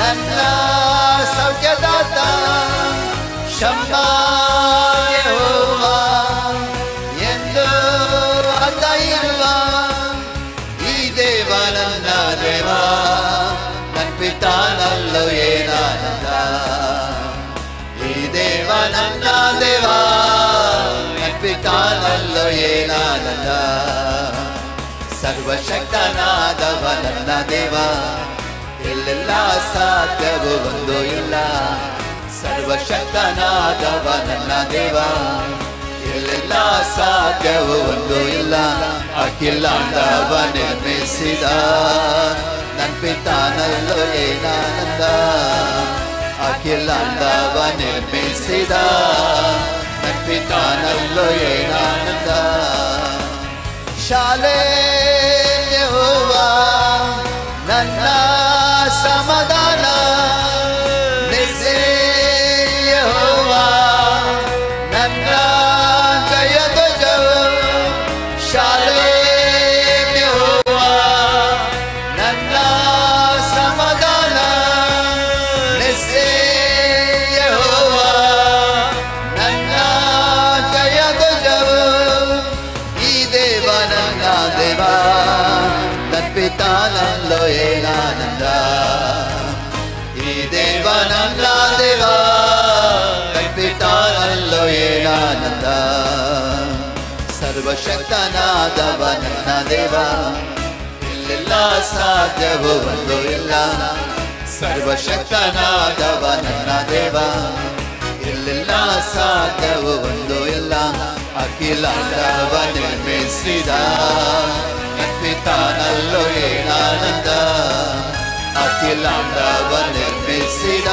ನನ್ನ ಸೌಖ್ಯದಾತ, ಶಮ್ಮಾ ಯೆಹೋವಾ ಎಂದು ಆತ ಇರುವ. ಈ ದೇವ ನನ್ನ ದೇವ, ನನ್ನ ಪಿತಾನಲ್ಲೋ ಏನಾನಂದ. ಈ ದೇವ ನನ್ನ ದೇವ, ನನ್ನ ಪಿತಾನಲ್ಲೋ ಏನಾನಂದ. ಸರ್ವಶಕ್ತನಾದವ ನನ್ನ ದೇವ, ಎಲ್ಲೆಲ್ಲ ಸಾಧ್ಯವೂ ಒಂದು ಇಲ್ಲ. ಸರ್ವಶಕ್ತನಾದವ ನನ್ನ ದೇವ, ಎಲ್ಲೆಲ್ಲ ಸಾಧ್ಯವೂ ಒಂದು ಇಲ್ಲ. ಅಖಿಲಾಂಡವ ನಿರ್ಮಿಸಿದ ನನ್ನ ಪಿತಾನಲ್ಲೋ ಏನಾನಂದ. ಅಖಿಲಾಂಡವ ನಿರ್ಮಿಸಿದ ನನ್ನ ಪಿತಾನಲ್ಲೋ ಏನಾನಂದ. ಶಾಲೆ ಯೆಹೋವಾ ನನ್ನ ಸಮಾಧಾನ, ನಿಸ್ಸೆ ಯೆಹೋವಾ ನನ್ನ ಜಯಧ್ವಜವು. ಶಾಲೆ ಯೆಹೋವಾ ನನ್ನ ಸಮಾಧಾನ, ನಿಸ್ಸೆ ಯೆಹೋವಾ ನನ್ನ ಜಯಧ್ವಜವು. ಈ ದೇವ ನನ್ನ ದೇವ, ನನ್ನ ಪಿತಾನಲ್ಲೋ ಏನಾನಂದ. ಈ ದೇವ ನನ್ನ ದೇವ, ನನ್ನ ಪಿತಾನಲ್ಲೋ ಏನಾನಂದ. ಸರ್ವಶಕ್ತನಾದವ ನನ್ನ ದೇವ, ಎಲ್ಲೆಲ್ಲ ಸಾಧ್ಯವೂ ಒಂದು ಇಲ್ಲ. ಸರ್ವಶಕ್ತನಾದವ ನನ್ನ ದೇವ, ಎಲ್ಲೆಲ್ಲ ಸಾಧ್ಯವೂ ಒಂದು ಇಲ್ಲ. ಅಖಿಲಾಂಡವ ನಿರ್ಮಿಸಿದ ನನ್ನ ಪಿತಾನಲ್ಲೋ ಏನಾನಂದ. ಅಖಿಲಾಂಡವ ನಿರ್ಮಿಸಿದ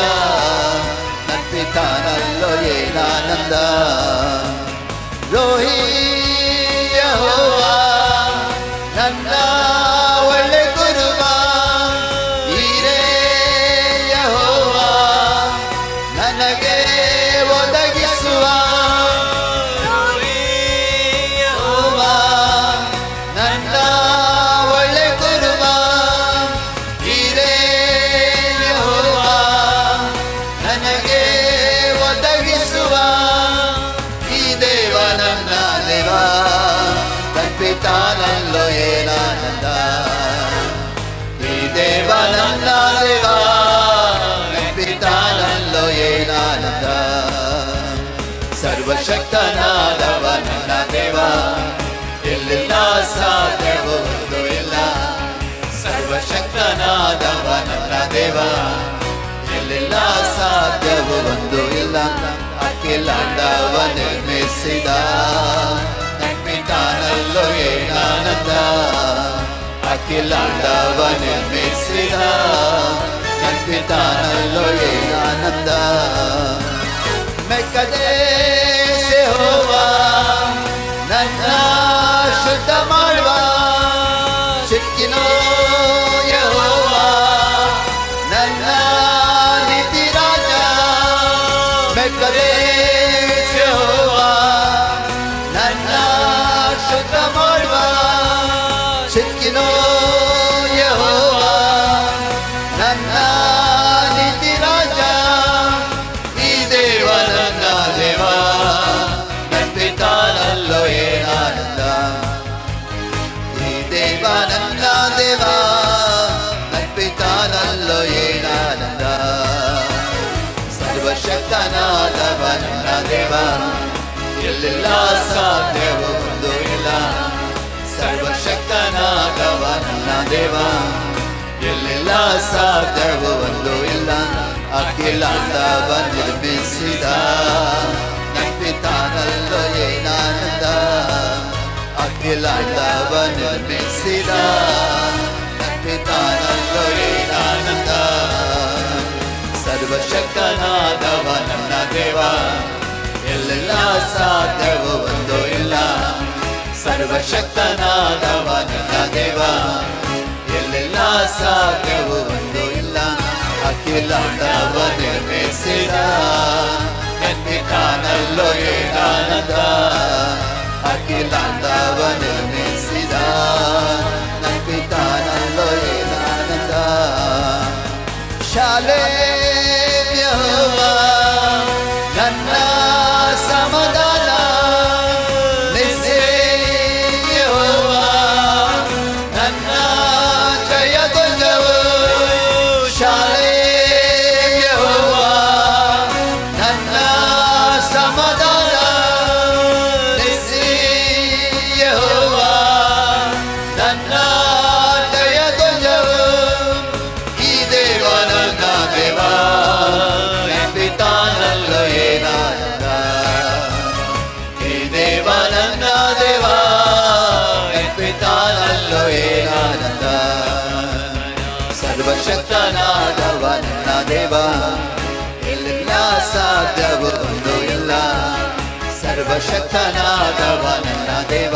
ನನ್ನ ಪಿತಾನಲ್ಲೋ ಏನಾನಂದ. ರೋಹಿ ಯೆಹೋವಾ ನನ್ನ ಒಳ್ಳೆ ಗುರುವ, ಹೀರೇ ಯೆಹೋವಾ ನನಗೆ ಒದಗಿಸುವ. ಯೆಹೋವಾ ನನ್ನ ಒಳ್ಳೆ ಗುರುವ, ಹೀರೇ ಯೆಹೋವಾ ನನಗೆ ಒದಗಿಸುವ. ಈ ದೇವ ನನ್ನ ದೇವ, ನನ್ನ ಪಿತಾನಲ್ಲೋ ಏನಾನಂದ. ಈ ದೇವ ನನ್ನ ದೇವ, ನನ್ನ ಪಿತಾನಲ್ಲೋ ಏನಾನಂದ. ಸರ್ವಶಕ್ತನಾದವ ನನ್ನ ದೇವ, ಎಲ್ಲೆಲ್ಲ ಸಾಧ್ಯವೂ ಒಂದು ಇಲ್ಲ. ಸರ್ವಶಕ್ತನಾದವ ನನ್ನ ದೇವ, ಎಲ್ಲೆಲ್ಲ ಸಾಧ್ಯವೂ ಒಂದು ಇಲ್ಲ. ಅಖಿಲಾಂಡವ ನಿರ್ಮಿಸಿದ ನನ್ನ ಪಿತಾನಲ್ಲೋ ಏನಾನಂದ. ಅಖಿಲಾಂಡವ ನಿರ್ಮಿಸಿದ ನನ್ನ ಪಿತಾನಲ್ಲೋ ಏನಾನಂದ. ಮೆಕ್ಕದೇಶ ಯೆಹೋವಾ ನನ್ನ ಶುದ್ಧ ಮಾಡುವ, ಸಿಕ್ಕಿನೋ ಯೆಹೋವಾ ನನ್ನ ನೀತಿ ರಾಜ. ಮೆಕ್ಕದೇಶ ಯೆಹೋವಾ ನನ್ನ ಶುದ್ಧ ಮಾಡುವ, ಸಿಕ್ಕಿನೋ ಯೆಹೋವಾ ನನ್ನ ನೀತಿ ರಾಜ. ಈ ದೇವ ನನ್ನ ದೇವ, ನನ್ನ ಪಿತಾನಲ್ಲೋ ಏನಾನಂದ. ಈ ದೇವ ನನ್ನ ದೇವ, ನನ್ನ ಪಿತಾನಲ್ಲೋ ಏನಾನಂದ. ಎಲ್ಲೆಲ್ಲ ಸಾಧ್ಯವೋ ಒಂದು ಇಲ್ಲ, ಸರ್ವಶಕ್ತನಾದವ ನನ್ನ ದೇವ. ಎಲ್ಲೆಲ್ಲ ಸಾಧ್ಯವೋ ಒಂದು ಇಲ್ಲ, ಅಖಿಲಾಂಡವ ನಿರ್ಮಿಸಿದ ನನ್ನ ಪಿತಾನಲ್ಲೋ ಏನಾನಂದ. ಅಖಿಲಾಂಡವ ನಿರ್ಮಿಸಿದ ನನ್ನ ಪಿತಾನಲ್ಲೋ ಏನಾನಂದ. ಸರ್ವಶಕ್ತನಾದವ ನನ್ನ ದೇವ. ಎಲ್ಲೆಲ್ಲ ಸಾಧ್ಯವೋ ಒಂದು ಇಲ್ಲ, ಸರ್ವಶಕ್ತನಾದವ ನನ್ನ ದೇವ. ಎಲ್ಲೆಲ್ಲ ಸಾಧ್ಯವೋ ಒಂದು ಇಲ್ಲ, ಅಖಿಲಾಂಡವ ನಿರ್ಮಿಸಿದ ನನ್ನ ಪಿತಾನಲ್ಲೋ ಏನಾನಂದ. ಅಖಿಲಾಂಡವ ನಿರ್ಮಿಸಿದ ನನ್ನ ಪಿತಾನಲ್ಲೋ ಏನಾನಂದ. ಶಾಲೇಮ್ ಯೆಹೋವಾ ನನ್ನ ಸಮಾಧಾನ, ನಿಸ್ಸೇ ಯೆಹೋವಾ ನನ್ನ ಜಯಧ್ವಜವು. ಶಾಲೇಮ್ ಯೆಹೋವಾ ನನ್ನ ಸಮಾಧಾನ, ನಿಸ್ಸೇ ಯೆಹೋವಾ ನನ್ನ ಜಯಧ್ವಜವು. ಈ ದೇವ ನನ್ನ ದೇವ, ನನ್ನ ಪಿತಾನಲ್ಲೋ ಏನಾನಂದ. ಈ ದೇವ ನನ್ನ ದೇವ, ನನ್ನ ಪಿತಾನಲ್ಲೋ ಏನಾನಂದ. ಸರ್ವಶಕ್ತನಾದವ ನನ್ನ ದೇವ. ಎಲ್ಲೆಲ್ಲ ಸಾಧ್ಯವೋ ಒಂದು ಇಲ್ಲ, ಸರ್ವಶಕ್ತನಾದವ ನನ್ನ ದೇವ.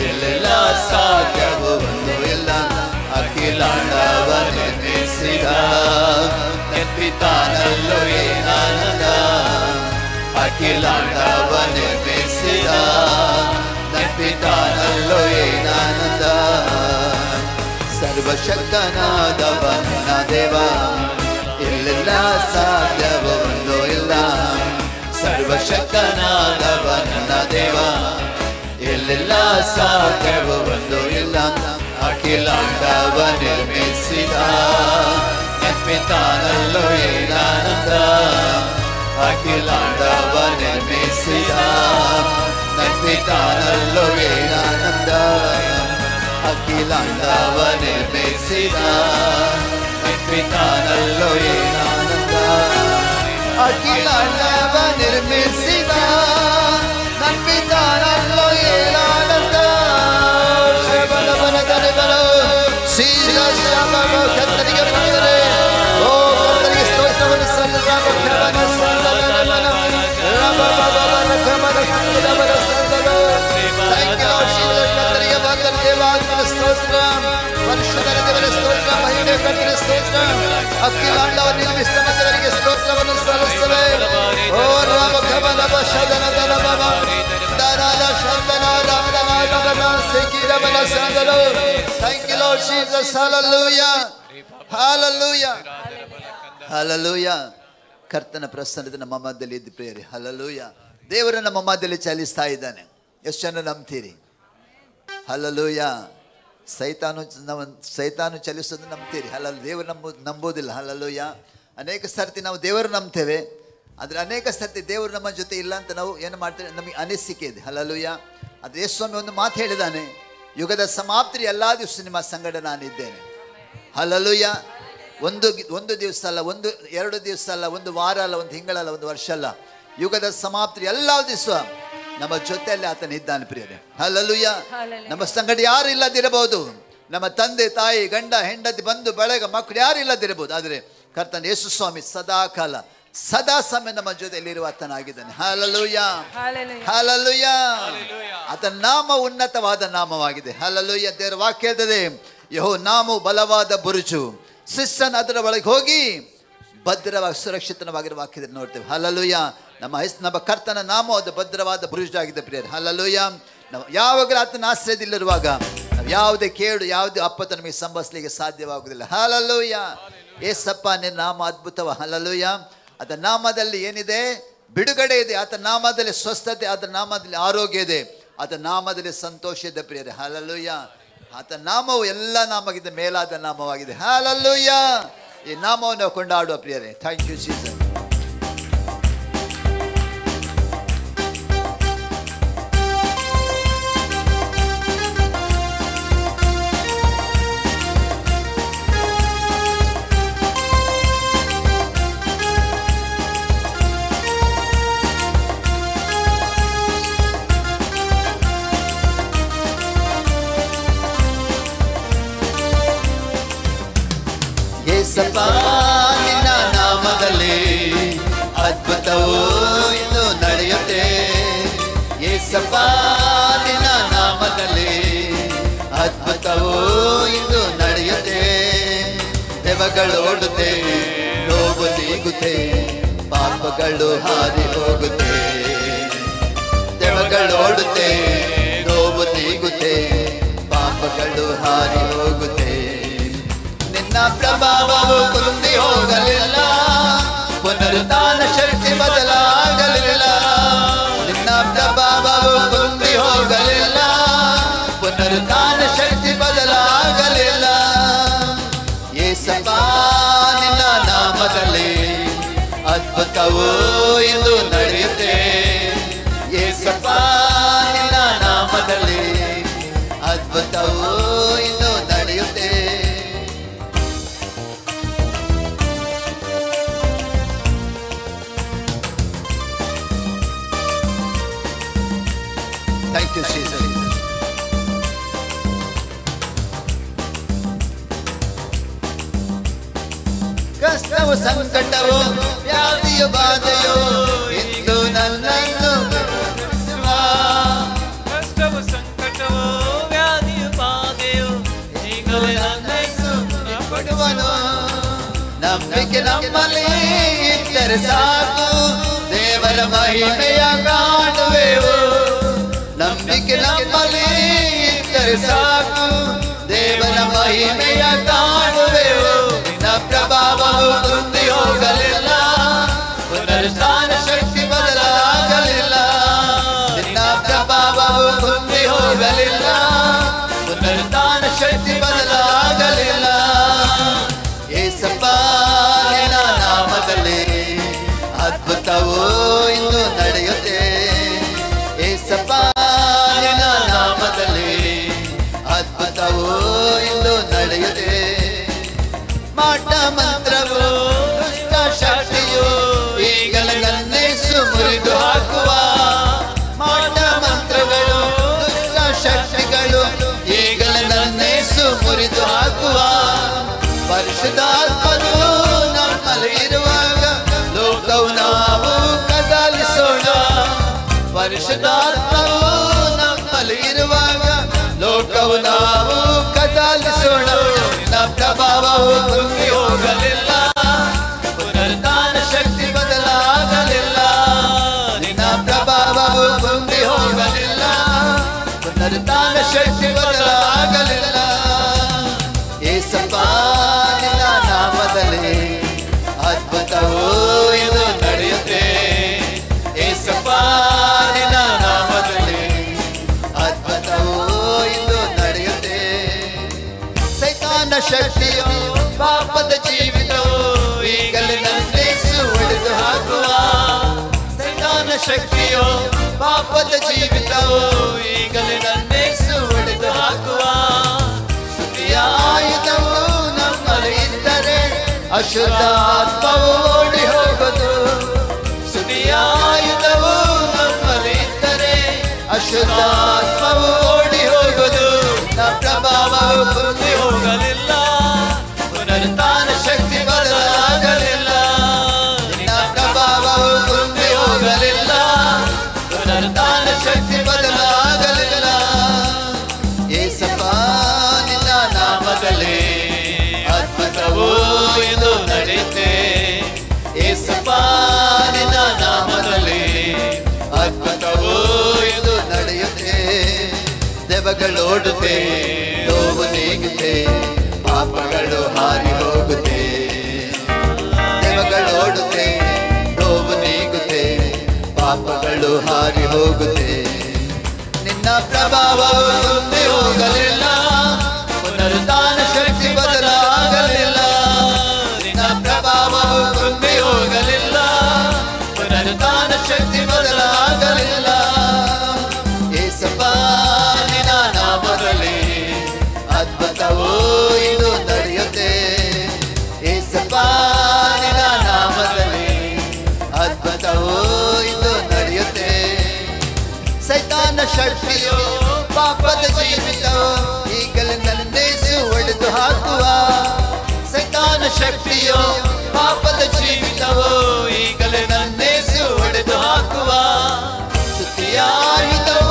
ಎಲ್ಲೆಲ್ಲ ಸಾಧ್ಯವೋ ಒಂದು ಇಲ್ಲ, ಅಖಿಲಾಂಡವ ನಿರ್ಮಿಸಿದ ನನ್ನ ಪಿತಾನಲ್ಲೋ ಏನಾನಂದ. ಅಖಿಲಾಂಡವ ನಿರ್ಮಿಸಿದ ನನ್ನ ಪಿತಾನಲ್ಲೋ ಏನಾನಂದ. ಸರ್ವಶಕ್ತನಾದವ ನನ್ನ ದೇವ. ಎಲ್ಲೆಲ್ಲ ಸಾಧ್ಯವೋ ಒಂದು ಇಲ್ಲ, ಸರ್ವಶಕ್ತನಾದವ ನನ್ನ ದೇವ. ಎಲ್ಲೆಲ್ಲ ಸಾಧ್ಯವೋ ಒಂದು ಇಲ್ಲ, ಅಖಿಲಾಂಡವ ನಿರ್ಮಿಸಿದ ನನ್ನ ಪಿತಾನಲ್ಲೋ ಏನಾನಂದ. ಅಖಿಲಾಂಡವ ನಿರ್ಮಿಸಿದ ನನ್ನ ಪಿತಾನಲ್ಲೋ ಏನಾನಂದ. ಅಖಿಲಾಂಡವ ನಿರ್ಮಿಸಿದ ನನ್ನ ಪಿತಾನಲ್ಲೋ ಏನಾನಂದ. ಅಖಿಲಾಂಡವ ನಿರ್ಮಿಸಿದ ನನ್ನ ಪಿತಾನಲ್ಲೋ ಏನಾನಂದ. ಕರ್ತನಿಗೆ ಬಂದರೆ ಓ ಕರ್ತನಿಗೆ ಸ್ತೋತ್ರವನ್ನು ಕರ್ತನಿಗೆ ಬಂದರೆ ದೇವಾತ್ಮನ ಸ್ತೋತ್ರ, ಪರಿಶುದ್ಧರ ದೇವರ ಸ್ತೋತ್ರ, ಮಹಿಮೆ ಕರ್ತನ ಸ್ತೋತ್ರ. ಅಖಿಲಾಂಡವ ನಿರ್ಮಿಸಿದವರಿಗೆ ಸ್ತೋತ್ರವನ್ನು ಸಲ್ಲಿಸುವೆ. ಓ ರಾಮ ಕಮಲವ ಶದನದನ ಬಾಬಾ ದಾರಾದ ಶಂದನಾದ ಅಮದನಾದ ಸೇಕಿರವನ ಸಂದಲು. Thank you Lord Jesus. Hallelujah. Hallelujah. Hallelujah. ಕರ್ತನ ಪ್ರಸನ್ನತೆ ನಮ್ಮ ಮಧ್ಯದಲ್ಲಿ ಇದ್ದು ಪ್ರಿಯರೇ. ಹಲ್ಲೆಲೂಯಾ. ದೇವರು ನಮ್ಮ ಮಧ್ಯದಲ್ಲಿ ಚಲಿಸ್ತಾ ಇದ್ದಾನೆ. ಎಷ್ಟು ಜನ ನಂಬ್ತೀರಿ? ಹಲ್ಲೆಲೂಯಾ. ಸೈತಾನು ಚಲಿಸೋದು ನಂಬ್ತೀರಿ? ದೇವರು ನಂಬೋದಿಲ್ಲ. ಹಲ್ಲೆಲೂಯಾ. ಅನೇಕ ಸರ್ತಿ ನಾವು ದೇವರು ನಂಬ್ತೇವೆ, ಆದರೆ ಅನೇಕ ಸರ್ತಿ ದೇವರು ನಮ್ಮ ಜೊತೆ ಇಲ್ಲ ಅಂತ ನಾವು ಏನು ಮಾಡ್ತೇವೆ, ನಮಗೆ ಅನಿಸಿಕೆ ಇದೆ. ಹಲ್ಲೆಲೂಯಾ. ಆದರೆ ಯೇಸು ಸ್ವಾಮಿ ಒಂದು ಮಾತು ಹೇಳಿದ್ದಾನೆ, ಯುಗದ ಸಮಾಪ್ತಿ ಎಲ್ಲ ದಿವಸ ನಿಮ್ಮ ಸಂಗಡ ನಾನಿದ್ದೇನೆ. ಹಲ್ಲೆಲೂಯಾ. ಒಂದು ದಿವಸ ಅಲ್ಲ, 1-2 ದಿವಸ ಅಲ್ಲ, 1 ವಾರ ಅಲ್ಲ, 1 ತಿಂಗಳಲ್ಲ, 1 ವರ್ಷ ಅಲ್ಲ, ಯುಗದ ಸಮಾಪ್ತಿ ಎಲ್ಲ ದಿವಸ ನಮ್ಮ ಜೊತೆಯಲ್ಲಿ ಆತನಿದ್ದಾನೆ ಪ್ರಿಯರೇ. ಹಲ್ಲೆಲೂಯಾ. ನಮ್ಮ ಸಂಗಡ ಯಾರು ಇಲ್ಲದಿರಬಹುದು, ನಮ್ಮ ತಂದೆ ತಾಯಿ ಗಂಡ ಹೆಂಡತಿ ಬಂಧು ಬಳಗ ಮಕ್ಕಳು ಯಾರು ಇಲ್ಲದಿರಬಹುದು, ಆದರೆ ಕರ್ತನ ಯೇಸು ಸ್ವಾಮಿ ಸದಾಕಾಲ ಸದಾ ಸಮಯ ನಮ್ಮ ಜೊತೆಯಲ್ಲಿರುವ ಆತನಾಗಿದ್ದಾನೆ. ಹಲ್ಲೆಲೂಯಾ. ಹಲ್ಲೆಲೂಯಾ. ಆತನ ನಾಮ ಉನ್ನತವಾದ ನಾಮವಾಗಿದೆ. ಹಲ್ಲೆಲೂಯಾ. ದೇವರ ವಾಕ್ಯ ಹೇಳ್ತದೆ, ಯೆಹೋವ ನಾಮವು ಬಲವಾದ ಬುರುಜು, ಶಿಷ್ಯನ ಅದರ ಒಳಗೆ ಹೋಗಿ ಭದ್ರವಾಗಿ ಸುರಕ್ಷಿತವಾಗಿರುವ ವಾಕ್ಯದಲ್ಲಿ ನೋಡ್ತೇವೆ. ಹಲ್ಲೆಲೂಯಾ. ನಮ್ಮ ಕರ್ತನ ನಾಮ ಅದು ಭದ್ರವಾದ ಬುರುಜು ಆಗಿದೆ ಪ್ರಿಯರೇ. ಹಲ್ಲೆಲೂಯಾ. ನಾವು ಯಾವಾಗಲೂ ಆತನ ಆಶ್ರಯದಲ್ಲಿರುವಾಗ ನಾವು ಯಾವುದೇ ಕೇಡು ಯಾವುದೇ ಆಪತ್ತು ನಮಗೆ ಸಂಭವಿಸಲಿಕ್ಕೆ ಸಾಧ್ಯವಾಗುವುದಿಲ್ಲ. ಹಲ್ಲೆಲೂಯಾ. ಏಸಪ್ಪ ನಿನ್ನ ನಾಮ ಅದ್ಭುತವ. ಹಲ್ಲೆಲೂಯಾ. ಆತನ ನಾಮದಲ್ಲಿ ಏನಿದೆ? ಬಿಡುಗಡೆ ಇದೆ. ಆತನ ನಾಮದಲ್ಲಿ ಸ್ವಸ್ಥತೆ, ಆತನ ನಾಮದಲ್ಲಿ ಆರೋಗ್ಯ ಇದೆ, ಆತನ ನಾಮದಲ್ಲಿ ಸಂತೋಷ ಇದೆ ಪ್ರಿಯರೇ. ಹಲ್ಲೆಲೂಯಾ. ಆತನ ನಾಮವು ಎಲ್ಲ ನಾಮಕ್ಕಿಂತ ಮೇಲಾದ ನಾಮವಾಗಿದೆ. ಹಲ್ಲೆಲೂಯಾ. ಈ ನಾಮವನ್ನು ಕೊಂಡಾಡುವ ಪ್ರಿಯರೇ. Thank you Jesus. ಯೇಸಪ್ಪ ನಿನ್ನ ನಾಮದಲ್ಲಿ ಅದ್ಭುತವೋ ಇಂದು ನಡೆಯುತ್ತೆ. ದೆವ್ವಗಳೋಡುತ್ತೆ, ನೋವು ನೀಗುತ್ತೆ, ಪಾಪಗಳು ಹಾರಿ ಹೋಗುತ್ತೆ. ದೆವ್ವಗಳೋಡುತ್ತೆ, ನೋವು ನೀಗುತ್ತೆ, ಪಾಪಗಳು ಹಾರಿ ಹೋಗುತ್ತೆ. ನಿನ್ನ ಪ್ರಭಾವವು ಕುಂದಿ ಹೋಗಲಿಲ್ಲ, ಪುನರುತ್ಥಾನ ಶಕ್ತಿ ಬದಲಾಗಲಿಲ್ಲ. ನಿನ್ನ ಪ್ರಭಾವವು ಕುಂದಿ ಹೋಗಲಿಲ್ಲ, ಪುನರುತ್ಥಾನ ಶಕ್ತಿ ಬದಲಾಗಲಿಲ್ಲ. ಯೇಸಪ್ಪ ನಿನ್ನ ನಾಮದಲ್ಲಿ ಅದ್ಭುತವೋ ಇಂದು ನಡೆಯುತ್ತೆ. ಯೇಸಪ್ಪ ನಿನ್ನ ನಾಮದಲ್ಲಿ ಅದ್ಭುತವೋ ಇಂದು ನಡೆಯುತ್ತೆ. Thank you, Jesus. ಕಷ್ಟವು ಸಂಕಟವು ವ್ಯಾಧಿಯ ಬಾಧೆಯೋ ಇಂದು ನನ್ನನ್ನು ಕಷ್ಟವು ಸಂಕಟವು ವ್ಯಾಧಿಯ ಬಾಧೆಯೋ ಈಗಲೇ ನನ್ನನ್ನು ಕೊಡುವನು. ನಂಬಿಕೆ ನಮ್ಮಲ್ಲಿ ಇದ್ದರೆ ಸಾಕು, ದೇವರ ಮಹಿಮೆಯ ಕಾಣುವೆವು. ನಂಬಿಕೆ ನಮ್ಮಲ್ಲಿ ಇದ್ದರೆ ಸಾಕು, ದೇವರ ಮಹಿಮೆಯ ಕಾಣುವೆವು. ನಿನ್ನ ಪ್ರಭಾವವು ಕುಂದಿ ಹೋಗಲಿಲ್ಲ, ಪುನರುತ್ಥಾನ ಶಕ್ತಿ ಬದಲಾಗಲಿಲ್ಲ. ನಿನ್ನ ಪ್ರಭಾವವು ಕುಂದಿ ಹೋಗಲಿಲ್ಲ, ಪುನರುತ್ಥಾನ ಶಕ್ತಿ ಬದಲಾಗಲಿಲ್ಲ. ಯೇಸಪ್ಪ ನಿನ್ನ ನಾಮದಲ್ಲಿ ಅದ್ಭುತವೋ ಇಂದು ನಡೆಯುತ್ತೆ. ಯೇಸಪ್ಪ ನಿನ್ನ ನಾಮದಲ್ಲಿ ಅದ್ಭುತವೋ ಇಂದು ನಡೆಯುತ್ತೆ. ಮಾಟ ಮಂತ್ರವು ದುಷ್ಟ ಶಕ್ತಿಯು ಈಗಲೇ ನನ್ನೇಸು ಮುರಿದು ಹಾಕುವ. ಮಾಟ ಮಂತ್ರಗಳು ದುಷ್ಟ ಶಕ್ತಿಗಳು ಈಗಲೇ ನನ್ನೇಸು ಮುರಿದು ಹಾಕುವ. ಪರಿಶುದ್ಧಾತ್ಮನು ನಮ್ಮಲ್ಲಿ ಇರುವಾಗ ಲೋಕವು ನಾವು ಕದಲಿಸೋಣ. ಪರಿಶುದ್ಧಾತ್ಮವು ನಮ್ಮಲ್ಲಿ ಇರುವಾಗ ಲೋಕವು ನಾವು ಕದಲಿಸೋಣ. ನಿನ್ನ ಪ್ರಭಾವವು ಕುಂದಿ ಹೋಗಲಿಲ್ಲ, ಪುನರುತ್ಥಾನ ಶಕ್ತಿ ಬದಲಾಗಲಿಲ್ಲ. ನಿನ್ನ ಪ್ರಭಾವವು ಕುಂದಿ ಹೋಗಲಿಲ್ಲ, ಪುನರುತ್ಥಾನ ಶಕ್ತಿ ಬದಲಾಗಲಿಲ್ಲ. ಯೇಸಪ್ಪ ನಿನ್ನ ನಾಮದಲ್ಲಿ ಅದ್ಭುತವೋ ಇದು ನಡೆಯುತ್ತೆ. ಯೇಸಪ್ಪ ನಿನ್ನ ನಾಮದಲ್ಲಿ ಅದ್ಭುತವೋ ಇದು ನಡೆಯುತ್ತೆ. ಸೈತಾನ ಶಕ್ತಿಯೋ ಪಾಪದ ಜೀವಿತವೋ ಈಗಲೇ ನನ್ನೇಸು ಹೊಡೆದು ಹಾಕುವ. ಸೈತಾನ ಶಕ್ತಿಯೋ ಪಾಪದ ಜೀವಿತವೋ ಈಗಲೇ ನನ್ನೇಸು ಹೊಡೆದು ಹಾಕುವ. ಸ್ತುತಿಯ ಆಯುಧವು ನಮ್ಮಲ್ಲಿ ಇದ್ದರೆ ಅಶುದ್ಧಾತ್ಮವು ಓಡಿ ಹೋಗದು. ಸ್ತುತಿಯ ಆಯುಧವು ನಮ್ಮಲ್ಲಿ ಇದ್ದರೆ ಅಶುದ್ಧಾತ್ಮವು ಓಡಿ ಹೋಗದು. ನಿನ್ನ ಪ್ರಭಾವವು ಕುಂದಿ ಹೋಗಲಿಲ್ಲ, ಪುನರುತ್ಥಾನ ಶಕ್ತಿ ಬದಲಾಗಲಿಲ್ಲ. ನಿನ್ನ ಪ್ರಭಾವವು ಕುಂದಿ ಹೋಗಲಿಲ್ಲ, ಪುನರುತ್ಥಾನ ಶಕ್ತಿ ಬದಲಾಗಲಿಲ್ಲ. ಯೇಸಪ್ಪ ನಿನ್ನ ನಾಮದಲ್ಲಿ ಅದ್ಭುತವೋ ಇದು ನಡೆಯುತ್ತೆ. ಯೇಸಪ್ಪ ನಿನ್ನ ನಾಮದಲ್ಲಿ ಅದ್ಭುತವೋ ಇದು ನಡೆಯುತ್ತೆ. ದೆವ್ವಗಳೋಡುತ್ತೆ, ನೋವು ನೀಗುತ್ತೆ, ಪಾಪಗಳು ಹಾರಿ ಹೋಗುತ್ತೆ. ದೆವ್ವಗಳೋಡುತ್ತೆ, ನೋವು ನೀಗುತ್ತೆ, ಪಾಪಗಳು ಹಾರಿ ಹೋಗುತ್ತೆ. ನಿನ್ನ ಪ್ರಭಾವವು ಕುಂದಿ ಹೋಗಲಿಲ್ಲ, ಪುನರುತ್ಥಾನ ಶಕ್ತಿ ಬದಲಾಗಲಿಲ್ಲ. ನಿನ್ನ ಪ್ರಭಾವವು ಕುಂದಿ ಹೋಗಲಿಲ್ಲ, ಪುನರುತ್ಥಾನ ಶಕ್ತಿ ಬದಲಾಗಲಿಲ್ಲ. ಯೇಸಪ್ಪ ನಿನ್ನ ನಾಮದಲ್ಲಿ ಅದ್ಭುತವೋ ಇದು ನಡೆಯುತ್ತೆ. ಯೇಸಪ್ಪ ನಿನ್ನ ನಾಮದಲ್ಲಿ ಅದ್ಭುತವೋ ಇದು ನಡೆಯುತ್ತೆ. ಸೈತಾನ ಶಕ್ತಿಯೋ ಪಾಪದ ಜೀವಿತವೋ ಈಗಲೇ ನನ್ನೇಸು ಹೊಡೆದು ಹಾಕುವ. ಸೈತಾನ ಶಕ್ತಿಯೋ ಪಾಪದ ಜೀವಿತವೋ ಈಗಲೇ ನನ್ನೇಸು ಹೊಡೆದು ಹಾಕುವ. ಸ್ತುತಿಯ ಆಯುಧವು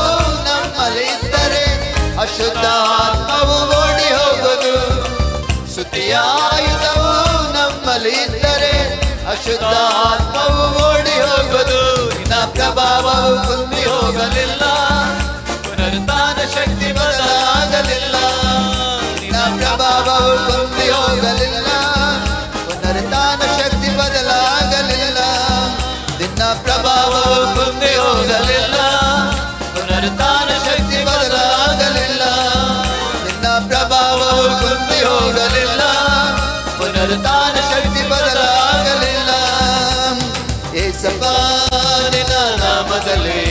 ಅಶುದ್ಧಾತ್ಮವು ಓಡಿ ಹೋಗುವುದು. ಸ್ತುತಿಯ ಆಯುಧವು ನಮ್ಮಲ್ಲಿದ್ದರೆ ಅಶುದ್ಧಾತ್ಮವು ಓಡಿ ಹೋಗುವುದು. ನಿನ್ನ ಪ್ರಭಾವವು ಕುಂದಿ ಹೋಗಲಿಲ್ಲ, ಪುನರುತ್ಥಾನ ಶಕ್ತಿ ಬದಲಾಗಲಿಲ್ಲ. ನಿನ್ನ ಪ್ರಭಾವವು ಕುಂದಿ ಹೋಗಲಿಲ್ಲ, ಪುನರುತ್ಥಾನ ಶಕ್ತಿ ಬದಲಾಗಲಿಲ್ಲ. ನಿನ್ನ ಪ್ರಭಾವವು ಕುಂದಿ ಹೋಗಲಿಲ್ಲ, ಪುನರುತ್ಥಾನ ಶಕ್ತಿ ಬದಲಾಗಲಿಲ್ಲ. ನಿನ್ನ ಪ್ರಭಾವವು ಕುಂದಿ ಹೋಗಲಿಲ್ಲ, ಪುನರುತ್ಥಾನ ಶಕ್ತಿ ಬದಲಾಗಲಿಲ್ಲ. ಯೇಸಪ್ಪ ನಿನ್ನ ನಾಮದಲ್ಲಿ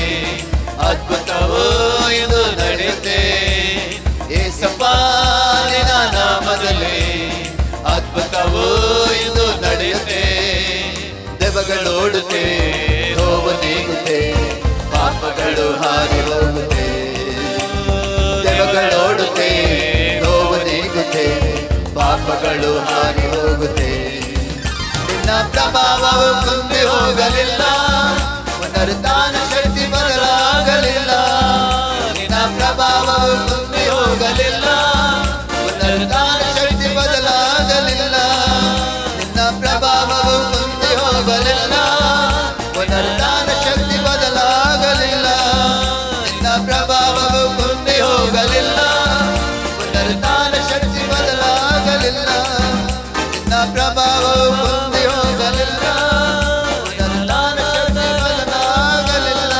ಅದ್ಭುತವೋ ಇದು ನಡೆಯುತ್ತೆ. ಯೇಸಪ್ಪ ನಿನ್ನ ನಾಮದಲ್ಲಿ ಅದ್ಭುತವೋ ಇದು ನಡೆಯುತ್ತೆ. ದೆವ್ವಗಳು ಓಡುತ್ತೆ, ನೋವು ನೀಗುತ್ತೆ, ಪಾಪಗಳು ಹಾರಿ ಹೋಗುತ್ತೆ. ದೆವ್ವಗಳು ಓಡುತ್ತೆ, ನೋವು ನೀಗುತ್ತೆ, ಪಾಪಗಳು ಹಾರಿ ಹೋಗುತ್ತೆ. ನಿನ್ನ ಪ್ರಭಾವವು ಕುಂದಿ ಹೋಗಲಿಲ್ಲ, ಪುನರುತ್ಥಾನ ಶಕ್ತಿ ಬದಲಾಗಲಿಲ್ಲ. ನಿನ್ನ ಪ್ರಭಾವವು ಕುಂದಿ ಹೋಗಲಿಲ್ಲ, ಪುನರುತ್ಥಾನ ಶಕ್ತಿ ಬದಲಾಗಲಿಲ್ಲ. ನಿನ್ನ ಪ್ರಭಾವವು ಕುಂದಿ ಹೋಗಲಿಲ್ಲ, ಪುನರುತ್ಥಾನ ಶಕ್ತಿ ಬದಲಾಗಲಿಲ್ಲ. ನಿನ್ನ ಪ್ರಭಾವವು ಕುಂದಿ ಹೋಗಲಿಲ್ಲ, ಪುನರುತ್ಥಾನ ಶಕ್ತಿ ಬದಲಾಗಲಿಲ್ಲ. ನಿನ್ನ ಪ್ರಭಾವವು ಕುಂದಿ ಹೋಗಲಿಲ್ಲ, ಪುನರುತ್ಥಾನ ಶಕ್ತಿ ಬದಲಾಗಲಿಲ್ಲ.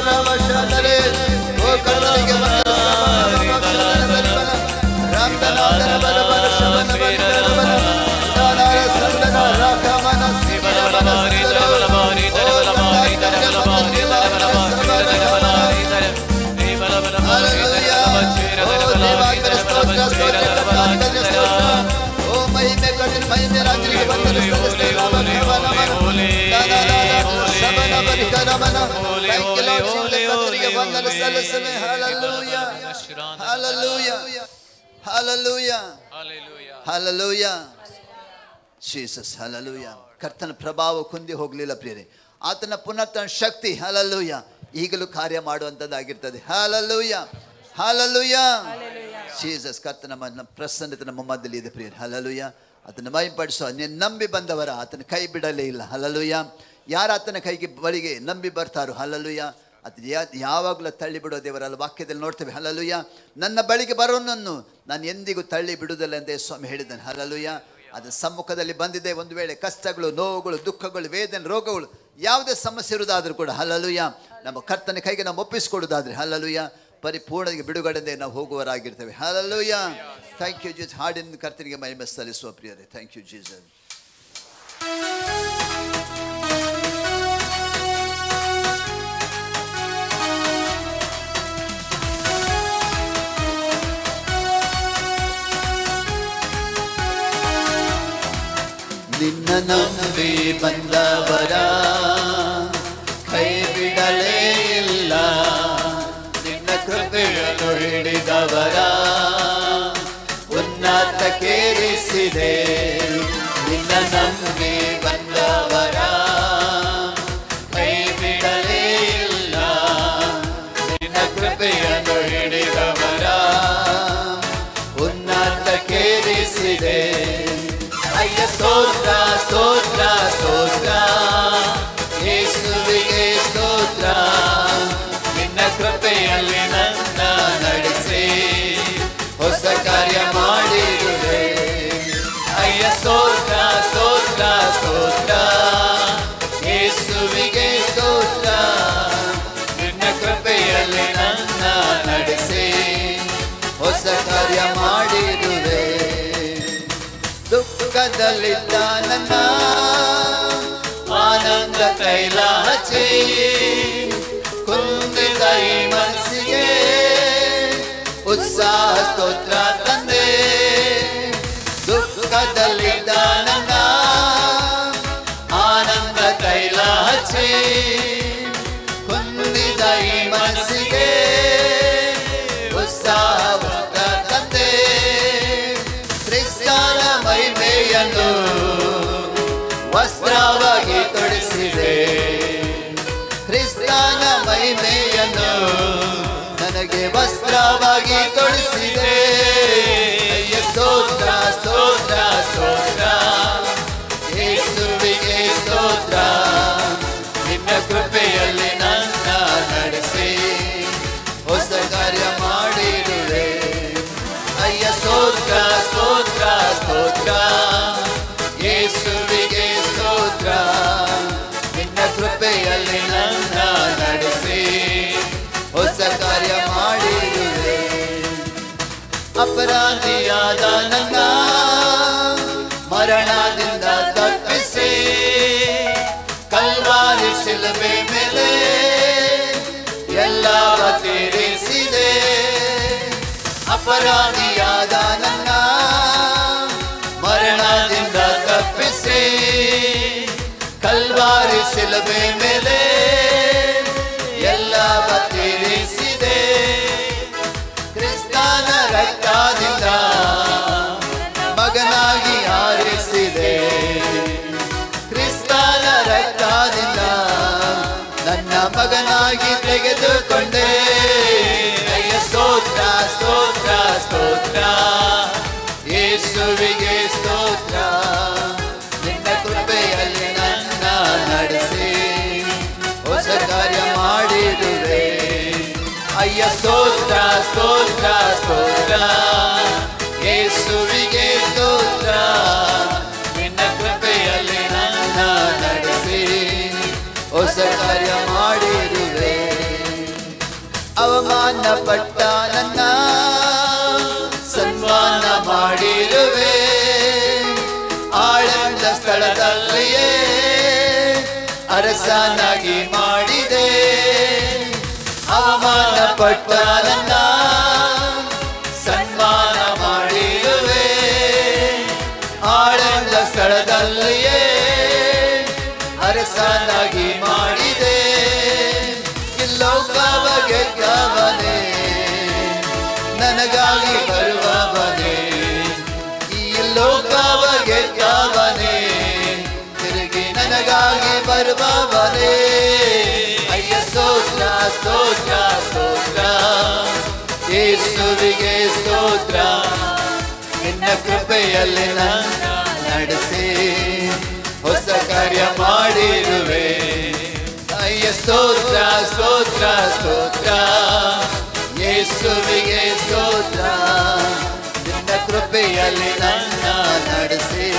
ರಮಶದರೆ ಓ ಕರ್ತನಿಗೆ ರಾಮನಾಥನ ಬರಬರ ಶಮನ ಬರಬರ ದಾನಾರ ಸಂದನ ರಾಘಮನ ಶಿವನ ಬಲಸಿರ ಮಹಿಮೆ ಕಠಿಣ ಮಹಿಮೆ ರಾತ್ರಿಗೆ ಬಂದರೆ ಸಲ್ಲಿಸುವೆ. Hallelujah hallelujah hallelujah hallelujah Jesus hallelujah. ಕರ್ತನ ಪ್ರಭಾವ ಕುಂದಿ ಹೋಗಲಿಲ್ಲ ಪ್ರಿಯರೇ. ಆತನ ಪುನರ್ತನ ಶಕ್ತಿ ಹಲ್ಲೆಲೂಯಾ ಈಗಲೂ ಕಾರ್ಯ ಮಾಡುವಂಥದ್ದಾಗಿರ್ತದೆ. Hallelujah hallelujah Jesus. ಕರ್ತನ ಪ್ರಸನ್ನತೆ ನಮ್ಮ ಮಧ್ಯದಲ್ಲಿ ಇದೆ ಪ್ರಿಯರೇ. ಹಲ್ಲೆಲೂಯಾ. ಅದನ್ನು ಮಹಿಮೆಪಡಿಸೋ ನಂಬಿ ಬಂದವರ ಆತನ ಕೈ ಬಿಡಲೇ ಇಲ್ಲ. ಹಲ್ಲೆಲೂಯಾ. ಯಾರು ಆತನ ಕೈಗೆ ಬಳಿಗೆ ನಂಬಿ ಬರ್ತಾರೋ ಹಲ್ಲೆಲೂಯಾ ಅದು ಯಾವಾಗಲೂ ತಳ್ಳಿ ಬಿಡೋ ದೇವರಲ್ಲ. ವಾಕ್ಯದಲ್ಲಿ ನೋಡ್ತೇವೆ ಹಲ್ಲೆಲೂಯಾ. ನನ್ನ ಬಳಿಗೆ ಬರೋನನ್ನು ನಾನು ಎಂದಿಗೂ ತಳ್ಳಿ ಬಿಡುವುದಿಲ್ಲ ಅಂತ ಸ್ವಾಮಿ ಹೇಳಿದ್ದಾನೆ. ಹಲ್ಲೆಲೂಯಾ. ಅದು ಸಮ್ಮುಖದಲ್ಲಿ ಬಂದಿದೆ. ಒಂದು ವೇಳೆ ಕಷ್ಟಗಳು, ನೋವುಗಳು, ದುಃಖಗಳು, ವೇದನೆ, ರೋಗಗಳು, ಯಾವುದೇ ಸಮಸ್ಯೆ ಇರುವುದಾದ್ರೂ ಕೂಡ ಹಲ್ಲೆಲೂಯಾ ನಮ್ಮ ಕರ್ತನ ಕೈಗೆ ನಾವು ಒಪ್ಪಿಸಿಕೊಡುವುದಾದ್ರೆ ಹಲ್ಲೆಲೂಯಾ ಪರಿಪೂರ್ಣಗೆ ಬಿಡುಗಡೆಯಿಂದ ನಾವು ಹೋಗುವರಾಗಿರ್ತೇವೆ. ಹಲ್ಲೆಲೂಯಾ. Thank you Jesus. ಹಾಡಿನ ಕರ್ತನಿಗೆ ಮಹಿಮೆ ಸಲ್ಲಿಸುವ ಪ್ರಿಯರೇ. Thank you Jesus. ನಿನ್ನ ನಂಬಿ ಬಂದವರ ಕೈ ಬಿಡಲೇ ಇಲ್ಲ, ನಿನ್ನ ಕೃಪೆಯನ್ನು ಹಿಡಿದವರ ಉನ್ನತಕ್ಕೇರಿಸಿದೆ. ನಿನ್ನ ನಂಬಿ ಬಂದವರ ಕೈ ಬಿಡಲೇ ಇಲ್ಲ, ನಿನ್ನ ಕೃಪೆಯನ್ನು ಹಿಡಿದವರ ಉನ್ನತಕ್ಕೇರಿಸಿದೆ. ಅಯ್ಯ ಸ್ತೋತ್ರ ಸ್ತೋತ್ರ ಸ್ತೋತ್ರ ಯೇಸುವಿಗೆ ಸ್ತೋತ್ರ. ನಿನ್ನ ಕೃಪೆಯಲ್ಲಿ ನನ್ನ ನಡೆಸಿ ಹೊಸ ಕಾರ್ಯ ಮಾಡಿರುವೆ. ಅಯ್ಯ ಸ್ತೋತ್ರ ಸ್ತೋತ್ರ ಸ್ತೋತ್ರ ಯೇಸುವಿಗೆ ಸ್ತೋತ್ರ. ನಿನ್ನ ಕೃಪೆಯಲ್ಲಿ ನನ್ನ ನಡೆಸಿ ಹೊಸ ಕಾರ್ಯ ಮಾಡಿರುವೆ. ದುಃಖದಲ್ಲಿದ್ದ ನನ್ನ ಆನಂದ ತೈಲ ಹಚ್ಚಿ ಕುಂದಿದ ಈ ಮನಸ್ಸಿಗೆ ಉತ್ಸಾಹ ಸ್ತೋತ್ರ ತಂದೆ. ದುಃಖದಲ್ಲಿದ್ದ ನನ್ನ ಆನಂದ ತೈಲ ಹಚ್ಚಿ ಕುಂದಿದ ಈ ಮನಸ್ಸಿಗೆ ಉತ್ಸಾಹ ತಂದೆ. ಕ್ರಿಸ್ತನ ಮಹಿಮೆಯನ್ನು ವಸ್ತ್ರವಾಗಿ ತೊಡಿಸಿದೆ. ಕ್ರಿಸ್ತನ ಮಹಿಮೆಯನ್ನು ನನ್ನ ನನಗೆ ವಸ್ತ್ರವಾಗಿ ತೊಡಿಸಿದೆ. ಸ್ತೋತ್ರ ಸ್ತೋತ್ರ ಸ್ತೋತ್ರ ಯೇಸುವಿಗೆ ಸ್ತೋತ್ರ. ನಿನ್ನ ಕೃಪೆಯಲ್ಲಿ ನನ್ನ ನಡೆಸಿ ಹೊಸ ಕಾರ್ಯ ಮಾಡಿರುವೆ. ಅಯ್ಯ ಸ್ತೋತ್ರ ಸ್ತೋತ್ರ ಸ್ತೋತ್ರ ಯೇಸುವಿಗೆ ಸ್ತೋತ್ರ. ನಿನ್ನ ಕೃಪೆಯಲ್ಲಿ ನನ್ನ ನಡೆಸಿ ಹೊಸ ಕಾರ್ಯ ಮಾಡಿರುವೆ. ಅಪರಾಧಿಯಾದ ನನ್ನ ಮರಣದಿಂದ ತಪ್ಪಿಸಿ ಕಲ್ವಾರಿ ಶಿಲುಬೆ ಮೇಲೆ ಎಲ್ಲವ ತೀರಿಸಿದೆ. ಅಪರಾಧಿಯಾದ ನನ್ನ ಮರಣದಿಂದ ತಪ್ಪಿಸಿ ಕಲ್ವಾರಿ ಶಿಲುಬೆ ಮೇಲೆ ಎಲ್ಲವ ತೀರಿಸಿದೆ. ಕ್ರಿಸ್ತನ ರಕ್ತದಿಂದ ಮಗನಾಗಿ ಆರಿಸಿದೆ. ಕ್ರಿಸ್ತನ ರಕ್ತದಿಂದ ನನ್ನ ಮಗನಾಗಿ ತೆಗೆದುಕೊಂಡೆ. ಸ್ತೋತ್ರ ಸ್ತೋತ್ರ ಸ್ತೋತ್ರ ಯೇಸುವಿಗೆ ಸ್ತೋತ್ರ. ನಿನ್ನ ಕೃಪೆಯಲ್ಲಿ ನನ್ನ ನಡೆಸಿ ಹೊಸ ಕಾರ್ಯ ಮಾಡಿರುವೆ. ಅಯ್ಯ ಸ್ತೋತ್ರ ಸ್ತೋತ್ರ ಸ್ತೋತ್ರ ಯೇಸುವಿಗೆ ಸ್ತೋತ್ರ. ನಿನ್ನ ಕೃಪೆಯಲ್ಲಿ ನನ್ನ ನಡೆಸಿ ಹೊಸ ಕಾರ್ಯ ಮಾಡಿರುವೆ. ಅವಮಾನ ಪಟ್ಟ ನನ್ನ ಸನ್ಮಾನ ಮಾಡಿರುವೆ. ಆಳಂದ ಸ್ಥಳದಲ್ಲಿಯೇ ಅರಸನಾಗಿ ಮಾಡಿದೆ. ಅವಮಾನ ಪಟ್ಟ ನನ್ನ ಸನ್ಮಾನ ಮಾಡಿರುವೆ. ಆಳಂದ ಸ್ಥಳದಲ್ಲಿಯೇ ಅರಸನಾಗಿ ಮಾಡಿದೆ. ಲೋಕವ ಗೆದ್ದವನೇ ನನಗಾಗಿ ಬರುವವನೇ. ಈ ಲೋಕವ ಗೆದ್ದವನೇ ತಿರುಗಿ ನನಗಾಗಿ ಬರುವವನೇ. ಅಯ್ಯ ಸ್ತೋತ್ರ ಸ್ತೋತ್ರ ಸ್ತೋತ್ರ ಯೇಸುವಿಗೆ ಸ್ತೋತ್ರ. ನಿನ್ನ ಕೃಪೆಯಲ್ಲಿ ನನ್ನ ನಡೆಸಿ ಹೊಸ ಕಾರ್ಯ ಮಾಡಿರುವೆ. ಅಯ್ಯ ಸ್ತೋತ್ರ ಸ್ತೋತ್ರ ಸ್ತೋತ್ರ ಯೇಸುವಿಗೆ ಸ್ತೋತ್ರ. ನಿನ್ನ ಕೃಪೆಯಲ್ಲಿ ನನ್ನ ನಡೆಸಿ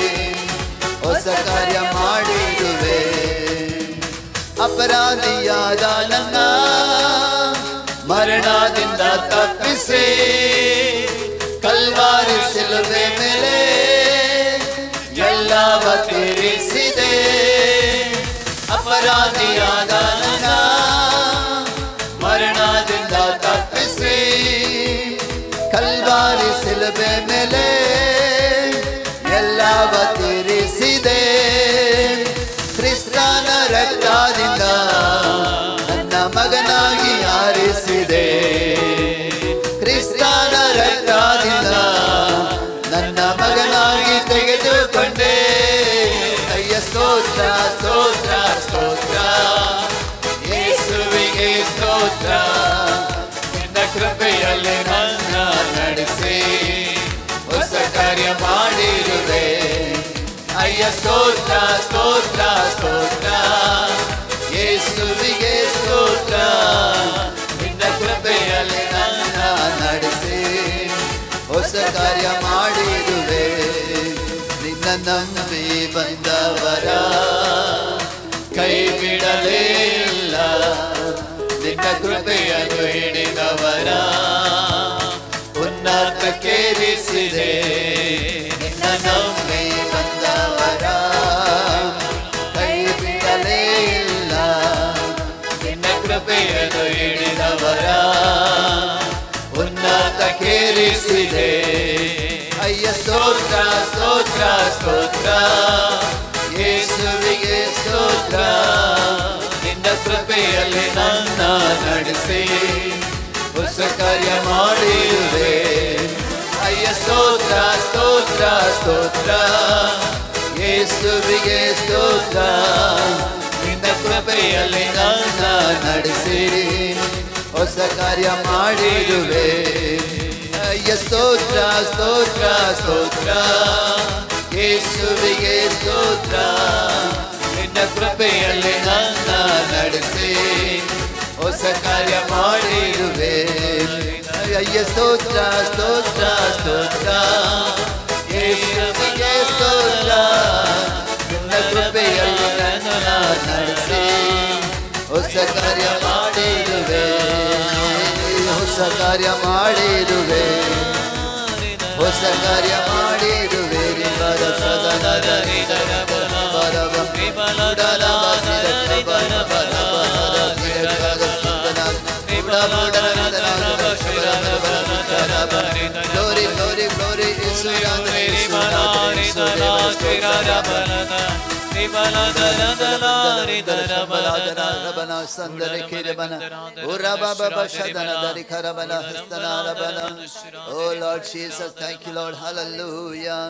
ಹೊಸ ಕಾರ್ಯ ಮಾಡಿರುವೆ. ಅಪರಾಧಿಯಾದ ನನ್ನ ಮರಣದಿಂದ ತಪ್ಪಿಸಿ ಕಲ್ವಾರಿ ಶಿಲುಬೆ ಮೇಲೆ ಎಲ್ಲವ ತೀರಿಸಿದೆ. ಅಪರಾಧಿಯಾದ ನನ್ನ ಮರಣದಿಂದ ತಪ್ಪಿಸಿ ಕಲ್ವಾರಿ ಶಿಲುಬೆ ಮೇಲೆ ಎಲ್ಲವ ತೀರಿಸಿದೆ. ಕ್ರಿಸ್ತನ ರಕ್ತದಿಂದ ನನ್ನ ಮಗನಾಗಿ ಆರಿಸಿದೆ. ಕ್ರಿಸ್ತನ ರಕ್ತದಿಂದ ನನ್ನ ಮಗನಾಗಿ ತೆಗೆದುಕೊಂಡೆ. ಅಯ್ಯ ಸ್ತೋತ್ರ ಸ್ತೋತ್ರ ಸ್ತೋತ್ರ ಯೇಸುವಿಗೆ ಸ್ತೋತ್ರ. ನಿನ್ನ ಕೃಪೆಯಲ್ಲಿ ನನ್ನ ನಡೆಸಿ ಹೊಸ ಕಾರ್ಯ ಮಾಡಿರುವೆ. ಅಯ್ಯ ಸ್ತೋತ್ರ ಸ್ತೋತ್ರ ಸ್ತೋತ್ರ ಯೇಸುವಿಗೆ ಸ್ತೋತ್ರ. ನಿನ್ನ ಕೃಪೆಯಲ್ಲಿ ನನ್ನ ನಡೆಸಿ ಹೊಸ ಕಾರ್ಯ ಮಾಡಿರುವೆ. ನಿನ್ನ ನಂಬಿ ಬಂದವರ ಕೈ ಬಿಡಲೇ ಇಲ್ಲ. ನಿನ್ನ ಕೃಪೆಯನ್ನು ಹಿಡಿದವರ ಉನ್ನತಕ್ಕೇರಿಸಿದೆ. ನಿನ್ನ ನಂಬಿ ಬಂದವರ ಕೈ ಬಿಡಲೇ ಇಲ್ಲ. ನಿನ್ನ ಕೃಪೆಯನ್ನು ಹಿಡಿದವರ ಉನ್ನತಕ್ಕೇರಿಸಿದೆ. ಅಯ್ಯ ಸ್ತೋತ್ರ ಸ್ತೋತ್ರ ಸ್ತೋತ್ರ ಯೇಸುವಿಗೆ ಸ್ತೋತ್ರ. ನಿನ್ನ ಕೃಪೆಯಲ್ಲಿ ನನ್ನ ನಡೆಸಿ ಹೊಸ ಕಾರ್ಯ ಮಾಡಿರುವೆ. ಅಯ್ಯ ಸ್ತೋತ್ರ ಸ್ತೋತ್ರ ಸ್ತೋತ್ರ ಯೇಸುವಿಗೆ ಸ್ತೋತ್ರ. ನಿನ್ನ ಕೃಪೆಯಲ್ಲಿ ನನ್ನ ನಡೆಸಿ ಹೊಸ ಕಾರ್ಯ ಮಾಡಿರುವೆ. ಸ್ತೋತ್ರ ಸ್ತೋತ್ರ ಸ್ತೋತ್ರ ಯೇಸುವಿಗೆ ಸ್ತೋತ್ರ. ನಿನ್ನ ಕೃಪೆಯಲ್ಲಿ ನನ್ನ ನಡೆಸಿ ಹೊಸ ಕಾರ್ಯ ಮಾಡಿರುವೆ. ಸ್ತೋತ್ರ ಸ್ತೋತ್ರ ಸ್ತೋತ್ರ ಯೇಸುವಿಗೆ ಸ್ತೋತ್ರ. ನಿನ್ನ ಕೃಪೆಯಲ್ಲಿ ನನ್ನ ನಡೆಸಿ ಹೊಸ ಕಾರ್ಯ ಮಾಡಿರುವೆ. ಹೊಸ ಕಾರ್ಯ ಮಾಡಿರುವೆ. ಹೊಸ ಕಾರ್ಯ ಮಾಡಿರುವೆ. Glory, glory, glory, Oh Lord Jesus, thank you Lord, hallelujah.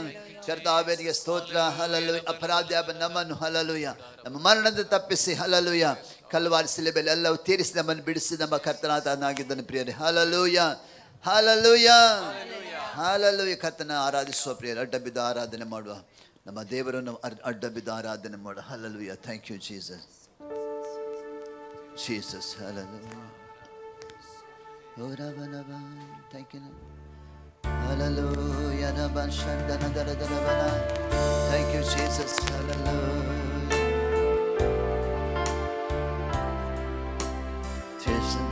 ಕರ್ತಾವನಿಗೆ ಸ್ತೋತ್ರ, ಹಲ್ಲೆಲೂಯಾ. ಅಪರಾಧ ನಮ್ಮನ್ನು ಹಲ್ಲೆಲೂಯಾ ನಮ್ಮ ಮರಣದ ತಪ್ಪಿಸಿ ಹಲ್ಲೆಲೂಯಾ ಕಲ್ವಾರಿ ಶಿಲುಬೆಯಲ್ಲಿ ಎಲ್ಲವೂ ತೀರಿಸಿ ನಮ್ಮನ್ನು ಬಿಡಿಸಿ ನಮ್ಮ ಕರ್ತನಾಗಿದ್ದನು ಪ್ರಿಯರೇ. Hallelujah hallelujah hallelujah. ಕರ್ತನ ಆರಾಧಿಸುವ ಪ್ರಿಯರೇ, ಅಡ್ಡ ಬಿದ್ದು ಆರಾಧನೆ ಮಾಡುವ ನಮ್ಮ ದೇವರನ್ನು ಅಡ್ಡ ಬಿದ್ದು ಆರಾಧನೆ ಮಾಡುವ. Hallelujah. Thank you Jesus. Jesus hallelujah. Thank you. Hallelujah, Naban Shandana Daradana. Thank you, Jesus. Hallelujah. Jesus.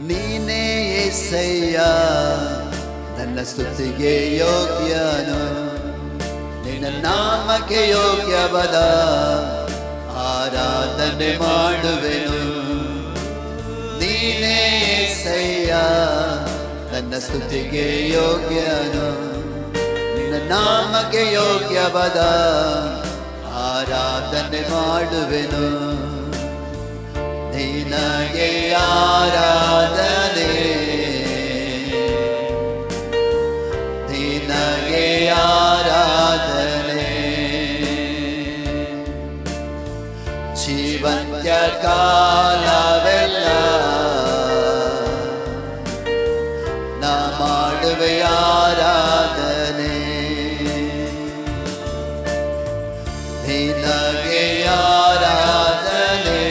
ನೀನೇ యేసయ్య ನನ್ನ ಸ್ತುತಿಗೆ ಯೋಗ್ಯನು. ನಿನ್ನ ನಾಮಕ್ಕೆ ಯೋಗ್ಯವಾದ ಆರಾಧನೆ ಮಾಡುವೆನು. ನೀನೇ యేసయ్య ನನ್ನ ಸ್ತುತಿಗೆ ಯೋಗ್ಯನು. ನಿನ್ನ ನಾಮಕ್ಕೆ ಯೋಗ್ಯವಾದ ಆರಾಧನೆ ಮಾಡುವೆನು. ನಿನಗೆ ಆರಾಧನೆ, ನಿನಗೆ ಆರಾಧನೆ. ಜೀವಂತ್ಯ ಕಾಲವೆಲ್ಲ ನಾ ಮಾಡುವೆ ಆರಾಧನೆ. ನಿನಗೆ ಆರಾಧನೆ,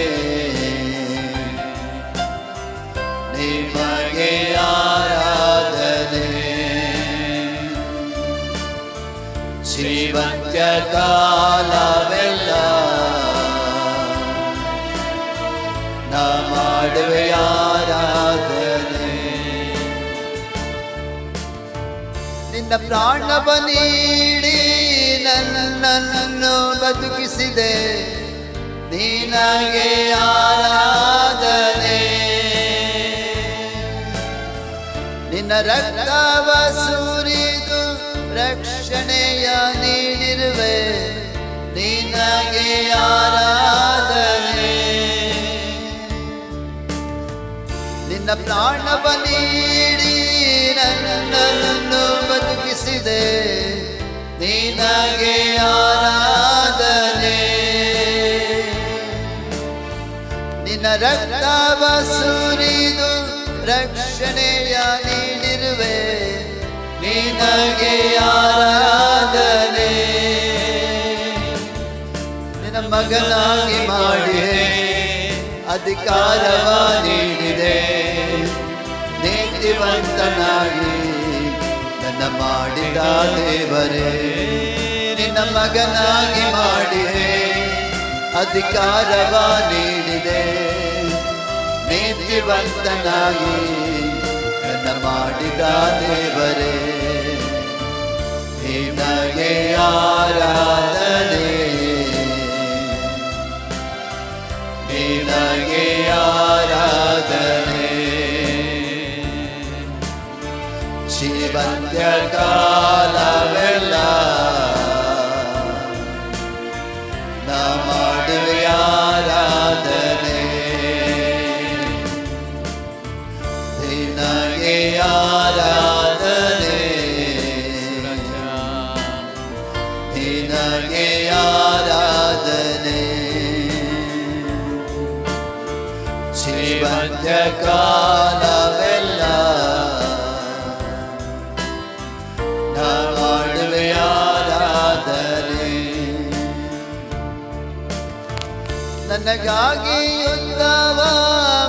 ನಿಮಗೆ ಆರಾಧನೆ. ಜೀವಂತ್ಯ ಕಾಲವೆಲ್ಲ ನಾ ಮಾಡುವೆ ಆರಾಧನೆ. ನಿನ್ನ ಪ್ರಾಣವ ನೀಡಿ ನನ್ನನ್ನು ಬದುಕಿಸಿದೆ. ನಿನಗೆ ಆರಾಧನೆ. ನಿನ್ನ ರಕ್ತವ ಸುರಿದು ರಕ್ಷಣೆಯ ನೀಡಿರುವೆ. ನಿನಗೆ ಆರಾಧನೆ. ನಿನ್ನ ಪ್ರಾಣವ ನೀಡಿ ನನ್ನನ್ನು ಬದುಕಿಸಿದೆ. ನಿನಗೆ ಆರಾಧನೆ. ನಿನ್ನ ರಕ್ತವ ಸುರಿದು ರಕ್ಷಣೆಯ ನೀಡಿರುವೆ. ನಿನಗೆ ಆರಾಧನೆ. ನಿನ್ನ ಮಗನಾಗಿ ಮಾಡಿದೆ, ಅಧಿಕಾರವ ನೀಡಿದೆ. ನೀತಿವಂತನಾಗಿ ನನ್ನ ಮಾಡಿದ ದೇವರೇ. ನಿನ್ನ ಮಗನಾಗಿ ಮಾಡಿದೆ, ಅಧಿಕಾರವ ನೀಡಿದೆ. ನೀತಿವಂತನಾಗಿ ನನ್ನ ಮಾಡಿದ ದೇವರೇ. ನಿನಗೆ ಆರಾಧನೆ, ನಿನಗೆ ಆರಾಧನೆ. ಜೀವಂತ್ಯ ಕಾಲವೆಲ್ಲ ನಾ ಮಾಡುವೆ ಆರಾಧನೆ. ನಿನಗೆ ಆರಾಧನೆ, ನಿನಗೆ ಆರಾಧನೆ. ಜೀವಂತ್ಯಕಾಲವೆಲ್ಲ ನಾ ಮಾಡುವೆ ಆರಾಧನೆ. ನನಗಾಗಿ ಯುದ್ಧವ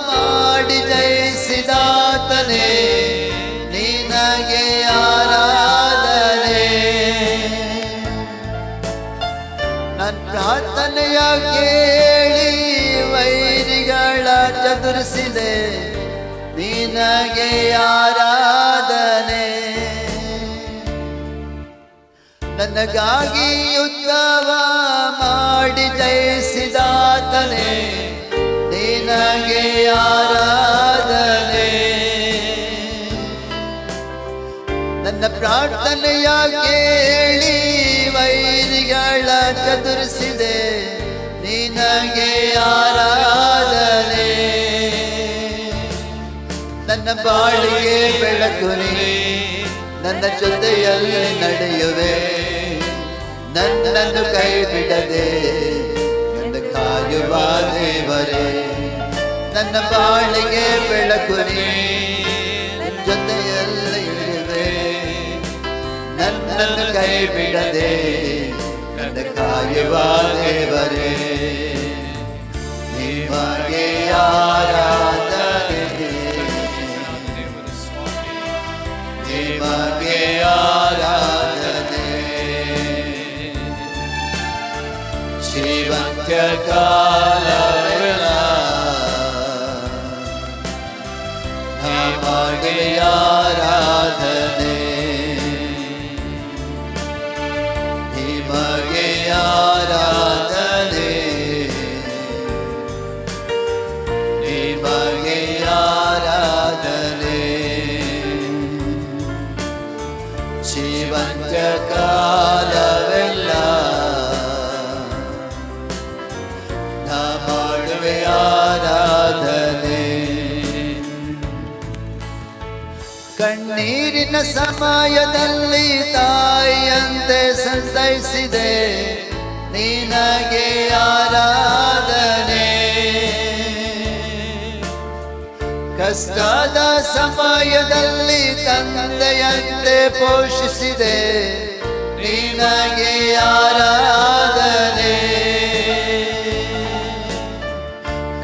ಮಾಡಿ ಜಯಿಸಿದಾತನೇ ನಿನಗೆ ಆರಾಧನೆ. ನನ್ನ ಪ್ರಾರ್ಥನೆಯ ಕೇಳಿ ವೈರಿಗಳ ಚದುರಿಸಿದೆ ನಿನಗೆ ಆರಾಧನೆ. ನನಗಾಗಿ ಯುದ್ಧವ ಮಾಡಿ ಜಯಿಸಿದಾತನೇ ನಿನಗೆ ಆರಾಧನೆ. ನನ್ನ ಪ್ರಾರ್ಥನೆಯ ಕೇಳಿ ವೈರಿಗಳ ಚದುರಿಸಿದೆ ನಿನಗೆ ಆರಾಧನೆ. ನನ್ನ ಬಾಳಿಗೆ ಬೆಳಕು ನೀ, ನನ್ನ ಜೊತೆಯಲ್ಲಿ ನಡೆಯುವೆ, ನನ್ನನ್ನು ಕೈ ಬಿಡದೆ ನನ್ನ ಕಾಯುವ ದೇವರೇ. ನನ್ನ ಬಾಳಿಗೆ ಬೆಳಕು ನೀ, ನನ್ನ ಜೊತೆಯಲ್ಲಿ ಇರುವೆ, ನನ್ನನ್ನು ಕೈ ಬಿಡದೆ ನನ್ನ ಕಾಯುವ ದೇವರೇ. ನಿಮಗೆ ಆರಾಧನೆ, ನಿಮಗೆ ಆರಾಧನೆ. ಶ್ರೀವಂತ್ಯಕಾಲವೆಲ್ಲ ನಿಮಗೆ ಆರಾಧನೆ. ನಿಮಗೆ ಆರಾಧನೆ, ನಿಮಗೆ ಆರಾಧನೆ. ಜೀವಂತ್ಯಕಾಲವೆಲ್ಲ ನಾ ಮಾಡುವೆ ಆರಾಧನೆ. ಕಣ್ಣೀರಿನ ಸಮಯದಲ್ಲಿ ತಾಯಿಯಂತೆ ಸಂತೈಸಿದೆ ನಿನಗೆ ಆರಾಧನೆ. ಕಷ್ಟದ ಸಮಯದಲ್ಲಿ ತಂದೆಯಂತೆ ಪೋಷಿಸಿದೆ ನಿನಗೆ ಆರಾಧನೆ.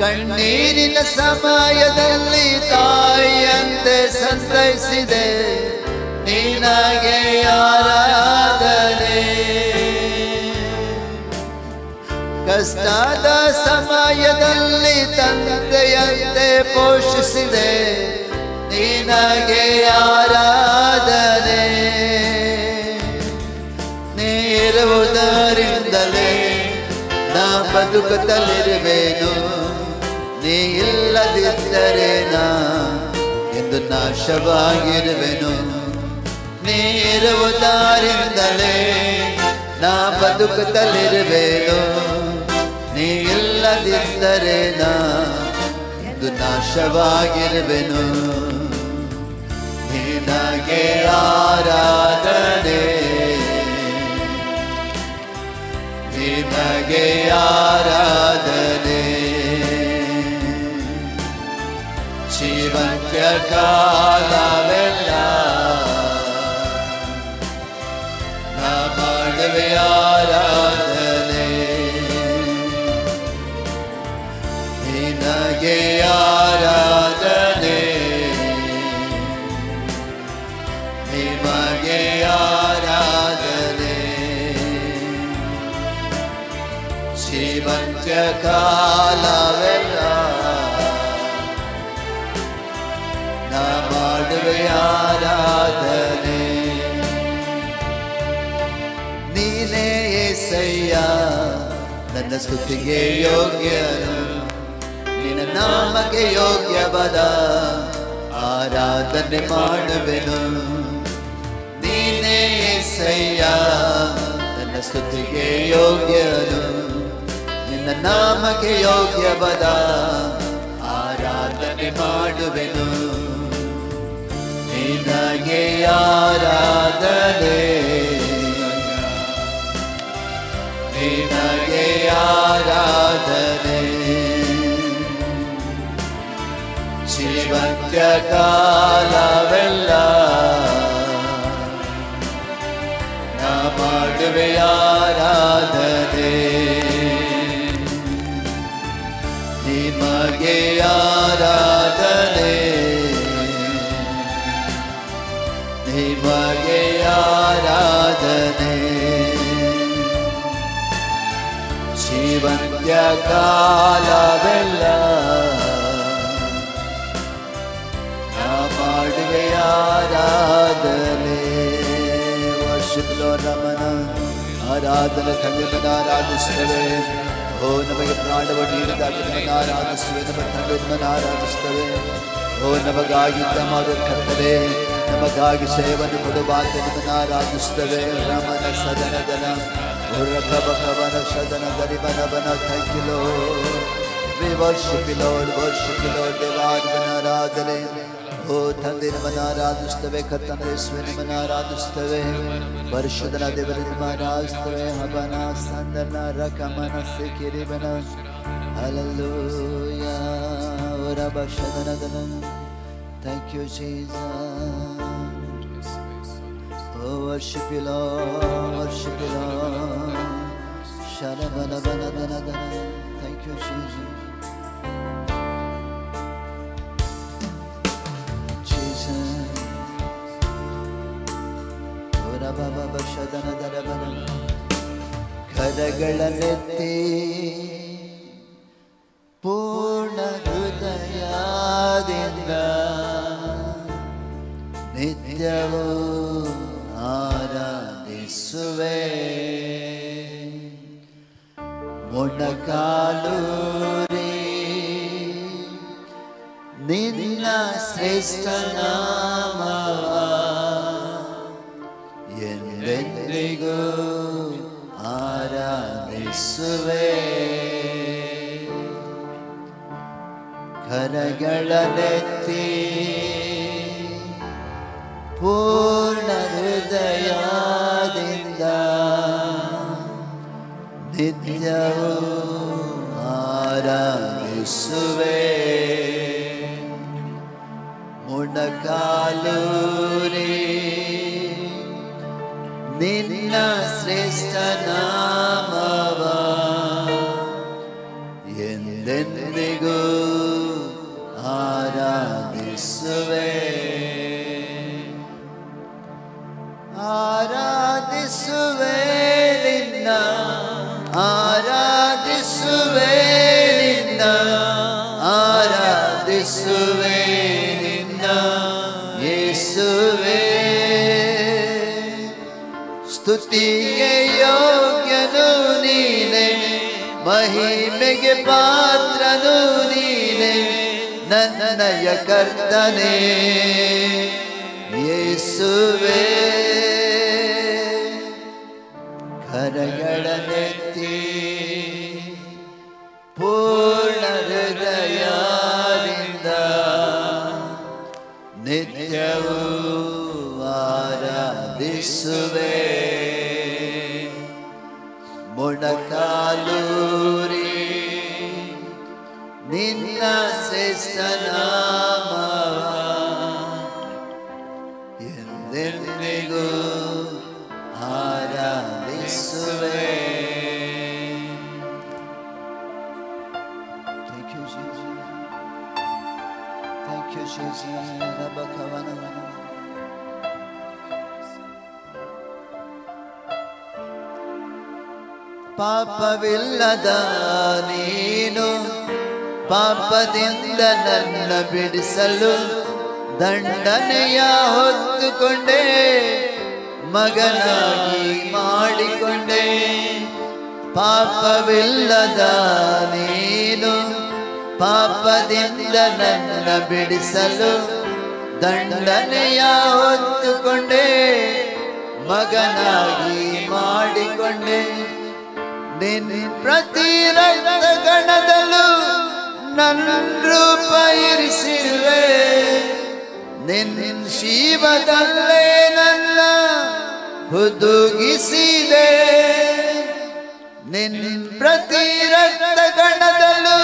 ಕಣ್ಣೀರಿನ ಸಮಯದಲ್ಲಿ ತಾಯಿಯಂತೆ ಸಂತೈಸಿದೆ ನಿನಗೆ ಆರಾಧನೆ. ಕಷ್ಟದ ಸಮಯದಲ್ಲಿ ತಂದೆಯಂತೆ ಪೋಷಿಸಿದೆ ನಿನಗೆ ಆರಾಧನೆ. ನೀರುವುದರಿಂದಲೇ ನಾ ಬದುಕುತ್ತಲಿರುವೆನು, ನೀ ಇಲ್ಲದಿದ್ದರೆ ನಾ ಎಂದು ನಾಶವಾಗಿರುವೆನು. ನೀರುವುದರಿಂದಲೇ ನಾ ಬದುಕುತ್ತಲಿರುವೆನು, ನೀ ಇಲ್ಲದಿದ್ದರೆ ನಾ ಎಂದು ನಾಶವಾಗಿರುವೆನು. ನಿನಗೆ ಆರಾಧನೆ, ನಿನಗೆ ಆರಾಧನೆ. ಜೀವಂತ್ಯಕಾಲವೆಲ್ಲ ನಾ ಮಾಡುವೆ ಆರಾಧನೆ. ನಿನಗೆ ಆರಾಧನೆ, ನಿಮಗೆ ಆರಾಧನೆ. ಜೀವಂತ್ಯಕಾಲವೆಲ್ಲ ನಾ ಮಾಡುವೆ ಆರಾಧನೆ. ನೀನೇ యేసయ్ಯ ನನ್ನ ಸ್ತುತಿಗೆ ಯೋಗ್ಯನು, ನಿನ್ನ ನಾಮಕ್ಕೆ ಯೋಗ್ಯವಾದ ಆರಾಧನೆ ಮಾಡುವೆನು. ನೀನೇ యేసయ్ಯ ನನ್ನ ಸ್ತುತಿಗೆ ಯೋಗ್ಯನು, ನಿನ್ನ ನಾಮಕ್ಕೆ ಯೋಗ್ಯವಾದ ಆರಾಧನೆ ಮಾಡುವೆನು. ನಿನಗೆ ಆರಾಧನೆ, ನಿನಗೆ ಆರಾಧನೆ. ಕಾಲವೆಲ್ಲ ನಾ ಮಾಡುವೆ ಆರಾಧನೆ ನಿಮಗೆ ಆರಾಧನೆ ನಿಮಗೆ ಆರಾಧನೆ ಜೀವಂತ್ಯ ಕಾಲವೆಲ್ಲ ನಾ ಮಾಡುವೆ ಆರಾಧನೆ ವರ್ಷದಲ್ಲೋ ರಮಣ ಆರಾಧನೆ ತಂದೆಯನ್ನು ಆರಾಧಿಸ್ತೇವೆ ಓ ನಮಗೆ ಪ್ರಾಣವನ್ನು ನೀಡಿದಾಗ ನಿಮ್ಮನ್ನು ಆರಾಧಿಸ್ತೇವೆ ನಮ್ಮ ತಂದೆಯನ್ನು ಆರಾಧಿಸ್ತೇವೆ ಓ ನಮಗಾಗಿ ಯುದ್ಧ ಮಾಡುವ ಕರ್ತನೇ ನಮಗಾಗಿ ಸೇವೆಯನ್ನು ಕೊಡುವ ನಿಮ್ಮನ್ನು ಆರಾಧಿಸ್ತೇವೆ ರಮಣ ಸದನದನ ಉರಕಬಕವನ ಸದನ ದರಿಬನವನ Thank you Lord we worship you Lord ದೇವಾದಿನ ಆರಾಧನೆ ಓ ತಂದೆ ನಿಮ್ಮನ್ನು ಆರಾಧಿಸ್ತೇವೆ ಕರ್ತನೇ ಯೇಸುವೆ ನಿಮ್ಮನ್ನು ಆರಾಧಿಸ್ತೇವೆ ಪರಿಶುದ್ಧನ ದೇವರ ನಿಮ್ಮನ್ನು ಆರಾಧಿಸ್ತೇವೆ ಹಬನ ಸಂದನ ರಕಮನ ಸಿಕಿರಿಬನ hallelujah ರಬ ಶದನದನ Thank you Jesus oh worship you Lord shalabana bana dana dana Thank you Jesus ಕರಗಳನ್ನೆತ್ತಿ ಪೂರ್ಣ ಹೃದಯದಿಂದ ನಿತ್ಯವೂ ಆರಾಧಿಸುವೆ ಮೊಣಕಾಲೂರಿ ನಿನ್ನ ಶ್ರೇಷ್ಠ ನಾಮವ ಎಂದೆಂದಿಗೂ ಆರಾಧಿಸುವೆ ಕರಗಳನ್ನೆತ್ತಿ ಪೂರ್ಣ ಹೃದಯದಿಂದ ನಿತ್ಯವೂ ಆರಾಧಿಸುವೆ ಮೊಣಕಾಲೂರಿ ನಿನ್ನ ಶ್ರೇಷ್ಠ ನಾಮವ ಎಂದೆಂದಿಗೂ ಆರಾಧಿಸುವೆ ಆರಾಧಿಸುವೆ ನಿನ್ನ ಆರಾಧಿಸುವೆ ನಿನ್ನ ಆರಾಧಿಸುವೆ ನಿನ್ನ ಯೇಸುವೆ ಸ್ತುತಿಗೆ ಯೋಗ್ಯನು ನೀನೆ ಮಹಿಮೆಗೆ ಪಾತ್ರನು ನೀನೆ ನನ್ನಯ ಕರ್ತನೇ ಯೇಸುವೆ ಕರಗಳನ್ನೆತ್ತಿ ಪೂರ್ಣ ಹೃದಯದಿಂದ ನಿತ್ಯವೂ ಆರಾಧಿಸುವೆ ಮೊಣಕಾಲೂರಿ ನಿನ್ನ ಶ್ರೇಷ್ಠ ನಾಮವ ಎಂದೆಂದಿಗೂ ಆರಾಧಿಸುವೆ Thank you Jesus Thank you Jesus ರಬಕವನ ಪಾಪವಿಲ್ಲದ ನೀನು ಪಾಪದಿಂದ ನನ್ನ ಬಿಡಿಸಲು ದಂಡನೆಯ ಹೊತ್ತುಕೊಂಡೆ ಮಗನಾಗಿ ಮಾಡಿಕೊಂಡೆ ಪಾಪವಿಲ್ಲದ ನೀನು ಪಾಪದಿಂದ ನನ್ನ ಬಿಡಿಸಲು ದಂಡನೆಯ ಹೊತ್ತುಕೊಂಡೆ ಮಗನಾಗಿ ಮಾಡಿಕೊಂಡೆ ನಿನ್ನ ಪ್ರತಿ ರಕ್ತಗಣದಲ್ಲೂ ನನ್ನ ರೂಪ ಇರಿಸಿರುವೆ ನಿನ್ನ ಶಿವದಲ್ಲೇ ನನ್ನ ಹುದುಗಿಸಿದೆ ನಿನ್ನ ಪ್ರತಿ ರಕ್ತಗಣದಲ್ಲೂ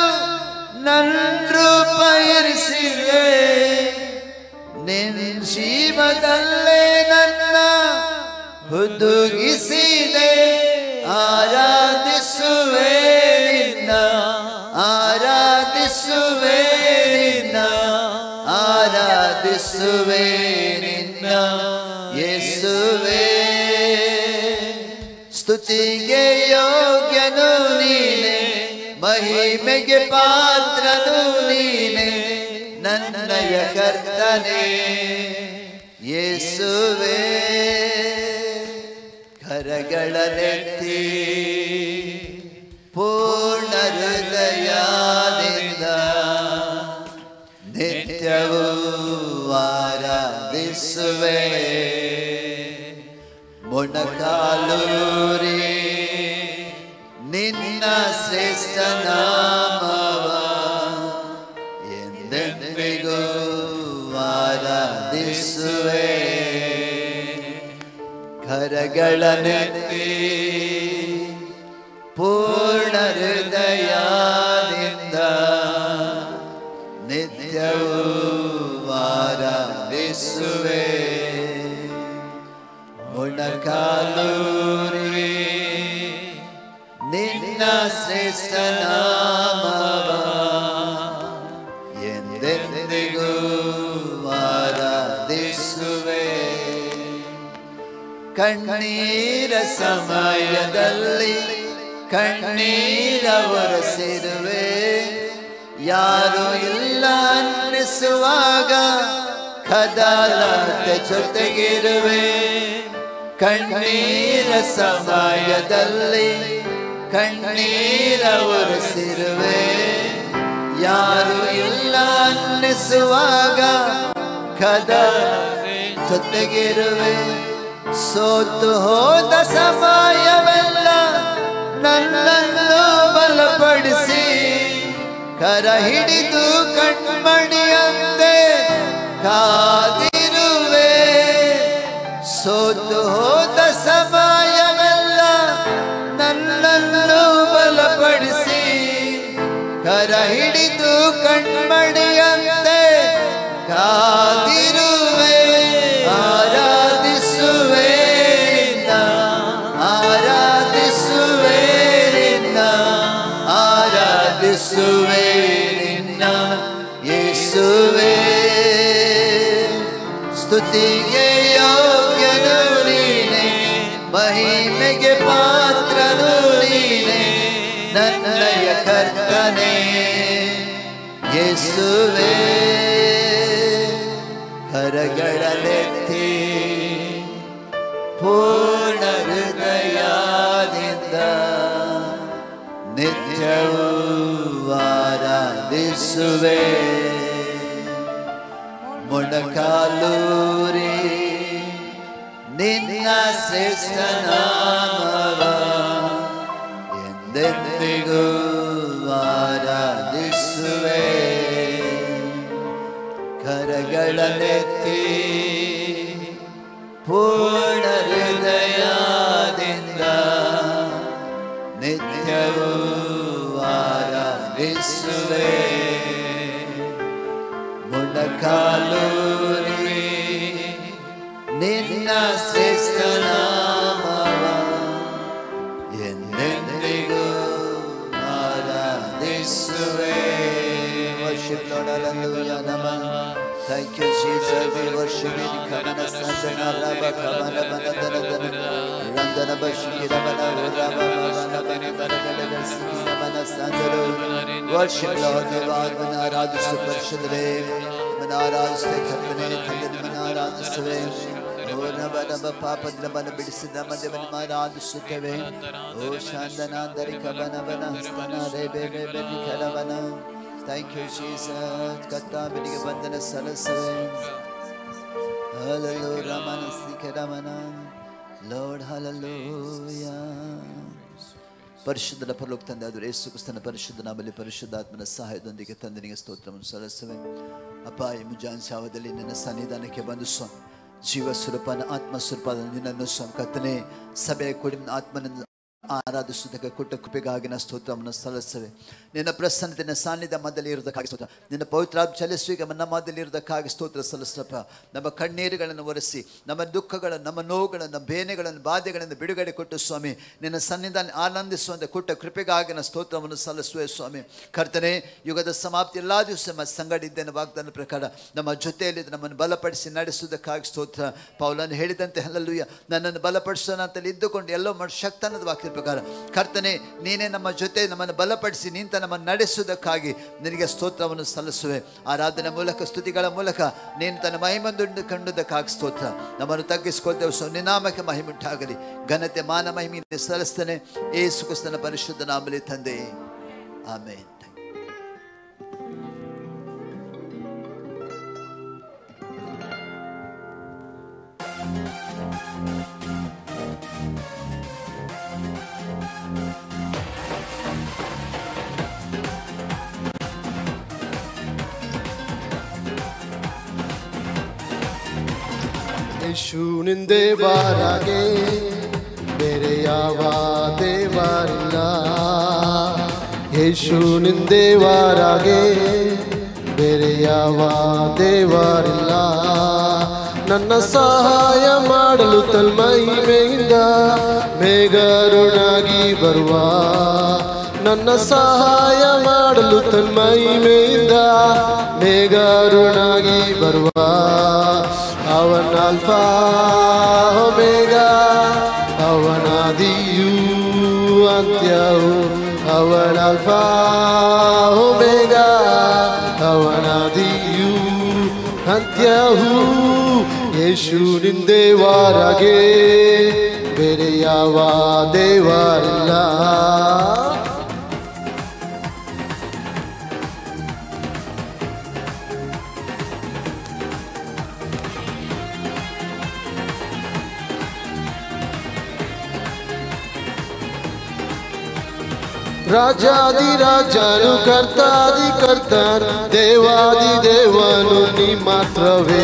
ನನ್ನ ರೂಪ ಇರಿಸಿರುವೆ ಆರಾಧಿಸುವೆ ನಿನ್ನ ಆರಾಧಿಸುವೆ ನಿನ್ನ ಯೇಸುವೆ ಸ್ತುತಿಗೆ ಯೋಗ್ಯನು ನೀನೆ ಮಹಿಮೆಗೆ ಪಾತ್ರನು ನೀನೆ ನನ್ನಯ ಕರ್ತನೇ ಯೇಸುವೆ ಕರಗಳನೆತ್ತಿ ಪೂರ್ಣ ಹೃದಯದಿಂದ ನಿತ್ಯವೂ ಆರಾಧಿಸುವೆ ಮೊಣಕಾಲೂರಿ ನಿನ್ನ ಶ್ರೇಷ್ಠ ನಾಮವ ಎಂದೆಂದಿಗೂ ಆರಾಧಿಸುವೆ ಕರಗಳನೆತ್ತಿ ಪೂರ್ಣ ಹೃದಯದಿಂದ ನಿತ್ಯವೂ ಆರಾಧಿಸುವೆ ಮೊಣಕಾಲೂರಿ ನಿನ್ನ ಶ್ರೇಷ್ಠ ನಾಮವ ಎಂದೆಂದಿಗೂ ಆರಾಧಿಸುವೆ ಕಣ್ಣೀರ ಸಮಯದಲ್ಲಿ ಕಣ್ಣೀರ ಒರೆಸಿರುವೆ ಯಾರು ಇಲ್ಲ ಅನ್ನಿಸುವಾಗ ಕದಲದ ಜೊತೆಗಿರುವೆ ಕಣ್ಣೀರ ಸಮಯದಲ್ಲಿ ಕಣ್ಣೀರ ಒರೆಸಿರುವೆ ಯಾರು ಇಲ್ಲ ಅನ್ನಿಸುವಾಗ ಕದಲದ ಜೊತೆಗಿರುವೆ ಸೋತು ಹೋದ ಸಮಯವೆಲ್ಲ ನನ್ನನ್ನು ಬಲಪಡಿಸಿ ಕರ ಹಿಡಿದು ಕಣ್ಮಣಿಯಂತೆ ಕಾದಿರುವೆ ಸೋತು ಹೋದ ಸಮಯವೆಲ್ಲ ನನ್ನನ್ನು ಬಲಪಡಿಸಿ ಕರ ಹಿಡಿದು ಕಣ್ಮಣಿಯಂತೆ ಕಾದಿರುವೆ ಆರಾಧಿಸುವೆ ನಿನ್ನ ಆರಾಧಿಸುವೆ ನಿನ್ನ ಆರಾಧಿಸುವೆ ನಿನ್ನ ಯೇಸುವೆ ಸ್ತುತಿಗೆ ಯೋಗ್ಯನು ನೀನೆ ಮಹಿಮೆಗೆ ಪಾತ್ರನು ನೀನೆ ನನ್ನಯ ಕರ್ತನೇ ಯೇಸುವೆ ಕರಗಳನೆತ್ತಿ ಪೂರ್ಣ ಹೃದಯದಿಂದ ನಿತ್ಯವೂ ಆರಾಧಿಸುವೆ ಮೊಣಕಾಲೂರಿ ನಿನ್ನ ಶ್ರೇಷ್ಠ ನಾಮವ ಎಂದೆಂದಿಗೂ ಆರಾಧಿಸುವೆ ಕರಗಳನೆತ್ತಿ ಪೂರ್ಣ ಹೃದಯದಿಂದ ನಿತ್ಯವೂ ಆರಾಧಿಸುವೆ ಮೊಣಕಾಲೂರಿ ನಿನ್ನ ಶ್ರೇಷ್ಠ ನಾಮವ ಎಂದೆಂದಿಗೂ ಆರಾಧಿಸುವೆ worship Lord hallelujah namaಃ thank you Jesus we worship you kamana sadhana rava kamana banadana randana bashira bana rava bana bana sikira bana sandalo worship Lord devar bana aradhisu parishadre bana aradhiste khatne bana aradhisuve Naba ಪಾಪದ ಬನ ಬಿಡಿಸಿದ ಮಧ್ಯವನ್ನು ಆರಾಧಿಸುತ್ತೇವೆ ಓ ಶಾಂತನಾಂತರಿ ಕಬನ ಬನ ಸ್ತನ ರೇಬೆ ಬೇಬೆ ಕಲವನ thank you Jesus ಕತ್ತಾಬಿನಿಗೆ ಬಂಧನ ಸಲಸುವೆ hallelujah ರಮನ ಸಿಕರಮನ lord hallelujah ಪರಿಶುದ್ಧನ ಪರಲೋಕ ತಂದೆ ಆದರೂ ಯೇಸು ಕ್ರಿಸ್ತನ ಪರಿಶುದ್ಧ ನಾಮದಲ್ಲಿ ಪರಿಶುದ್ಧಾತ್ಮನ ಸಹಾಯದೊಂದಿಗೆ ತಂದೆನಿಗೆ ಸ್ತೋತ್ರವನ್ನು ಸಲ್ಲಿಸುವೆ ಅಪ್ಪ ಈ ಮುಂಜಾನೆ ಜಾವದಲ್ಲಿ ನನ್ನ ಸನ್ನಿಧಾನಕ್ಕೆ ಬಂದು ಸ್ವಾಮಿ ಜೀವ ಸ್ವರೂಪನ ಆತ್ಮ ಸ್ವರೂಪದ ನಿನ್ನನ್ನು ಸ್ವಾಮಿ ಕರ್ತನೇ ಸಭೆಯ ಕೊಡಿ ಆತ್ಮನ ಆರಾಧಿಸುವುದಕ್ಕೆ ಕೊಟ್ಟ ಕೃಪೆಗಾಗಿ ನಾವು ಸ್ತೋತ್ರವನ್ನು ಸಲ್ಲಿಸುವೆ. ನಿನ್ನ ಪ್ರಸನ್ನತೆ ನಿನ್ನ ಸಾನ್ನಿಧ್ಯ ಮಧ್ಯದಲ್ಲಿ ಇರುವುದಕ್ಕಾಗಿ ಸ್ತೋತ್ರ. ನಿನ್ನ ಪವಿತ್ರಾತ್ಮ ಚಲಿಸುವಿಕೆ ನಮ್ಮ ಮಧ್ಯದಲ್ಲಿ ಇರುವುದಕ್ಕಾಗಿ ಸ್ತೋತ್ರ ಸಲ್ಲಿಸಪ್ಪ. ನಮ್ಮ ಕಣ್ಣೀರುಗಳನ್ನು ಒರೆಸಿ ನಮ್ಮ ದುಃಖಗಳನ್ನು ನಮ್ಮ ನೋವುಗಳನ್ನು ನಮ್ಮ ಬೇನೆಗಳನ್ನು ಬಾಧೆಗಳನ್ನು ಬಿಡುಗಡೆ ಕೊಟ್ಟು ಸ್ವಾಮಿ ನಿನ್ನ ಸನ್ನಿಧಾನ ಆನಂದಿಸುವಂತೆ ಕೊಟ್ಟ ಕೃಪೆಗಾಗಿ ನಾವು ಸ್ತೋತ್ರವನ್ನು ಸಲ್ಲಿಸುವೆ ಸ್ವಾಮಿ. ಕರ್ತನೆ, ಯುಗದ ಸಮಾಪ್ತಿ ಎಲ್ಲ ದಿವಸ ನಮ್ಮ ಸಂಗಡ ಇದ್ದೇನೆ ವಾಗ್ದಾನ ಪ್ರಕಾರ ನಮ್ಮ ಜೊತೆಯಲ್ಲಿ ನಮ್ಮನ್ನು ಬಲಪಡಿಸಿ ನಡೆಸುವುದಕ್ಕಾಗಿ ಸ್ತೋತ್ರ. ಪೌಲನು ಹೇಳಿದಂತೆ ಹಲ್ಲೆಲೂಯಾ, ನನ್ನನ್ನು ಬಲಪಡಿಸೋಣ ಅಂತಲ್ಲಿ ಇದ್ದುಕೊಂಡು ಎಲ್ಲೋ ಮಾಡಿ ಶಕ್ತನದ ವಾಕ್ಯದ ಪ್ರಕಾರ ಕರ್ತನೆ ನೀನೇ ನಮ್ಮ ಜೊತೆ ನಮ್ಮನ್ನು ಬಲಪಡಿಸಿ ನಿಂತ ನಮ್ಮನ್ನು ನಡೆಸುವುದಕ್ಕಾಗಿ ನಿನಗೆ ಸ್ತೋತ್ರವನ್ನು ಸಲ್ಲಿಸುವೆ. ಆರಾಧನೆ ಮೂಲಕ ಸ್ತುತಿಗಳ ಮೂಲಕ ನೀನು ತನ್ನ ಮಹಿಮೆಯನ್ನು ಕಂಡುದಕ್ಕಾಗಿ ಸ್ತೋತ್ರ. ನಮ್ಮನ್ನು ತಗ್ಗಿಸಿಕೊಳ್ತೇವೆ. ಸೊ ನಿನಾಮಕ್ಕೆ ಮಹಿಮೆ ಉಂಟಾಗಲಿ. ಘನತೆ ಮಾನ ಮಹಿಮೆ ಸಲ್ಲಿಸ್ತೇನೆ ಯೇಸು ಕ್ರಿಸ್ತನ ಪರಿಶುದ್ಧ ನಾಮದಲ್ಲಿ ತಂದೆ, ಆಮೆನ್. ಯೇಸು ನಿಂದೇವರಾಗೆ ಬೇರೆ ಯಾವ ದೇವರಿಲ್ಲ. ಯೇಸು ನಿಂದೇವರಾಗೆ ಬೇರೆ ಯಾವ ದೇವರಿಲ್ಲ. ನನ್ನ ಸಹಾಯ ಮಾಡಲು ತನ್ಮಹಿಮೆಯಿಂದ ಮೇಘರುಣಾಗಿ ಬರುವ, ನನ್ನ ಸಹಾಯ ಮಾಡಲು ತನ್ಮಹಿಮೆಯಿಂದ ಮೇಘರುಣಾಗಿ ಬರುವ ಅವನ ಅಲ್ಫಾ ಒಮೆಗಾ, ಅವನಾದಿಯೂ ಅಂತ್ಯವು. ಅವನ ಅಲ್ಫಾ ಒಮೆಗಾ, ಅವನಾದಿಯೂ ಅಂತ್ಯವು. ಯೇಸು ನಿಂದೇವರಾಗೆ ಬೇರೆ ಯಾವ ದೇವರಿಲ್ಲ. ರಾಜಾದಿ ರಾಜನು ಕರ್ತಾದಿ ಕರ್ತನು ದೇವಾದಿ ದೇವನು ನೀ ಮಾತ್ರವೇ.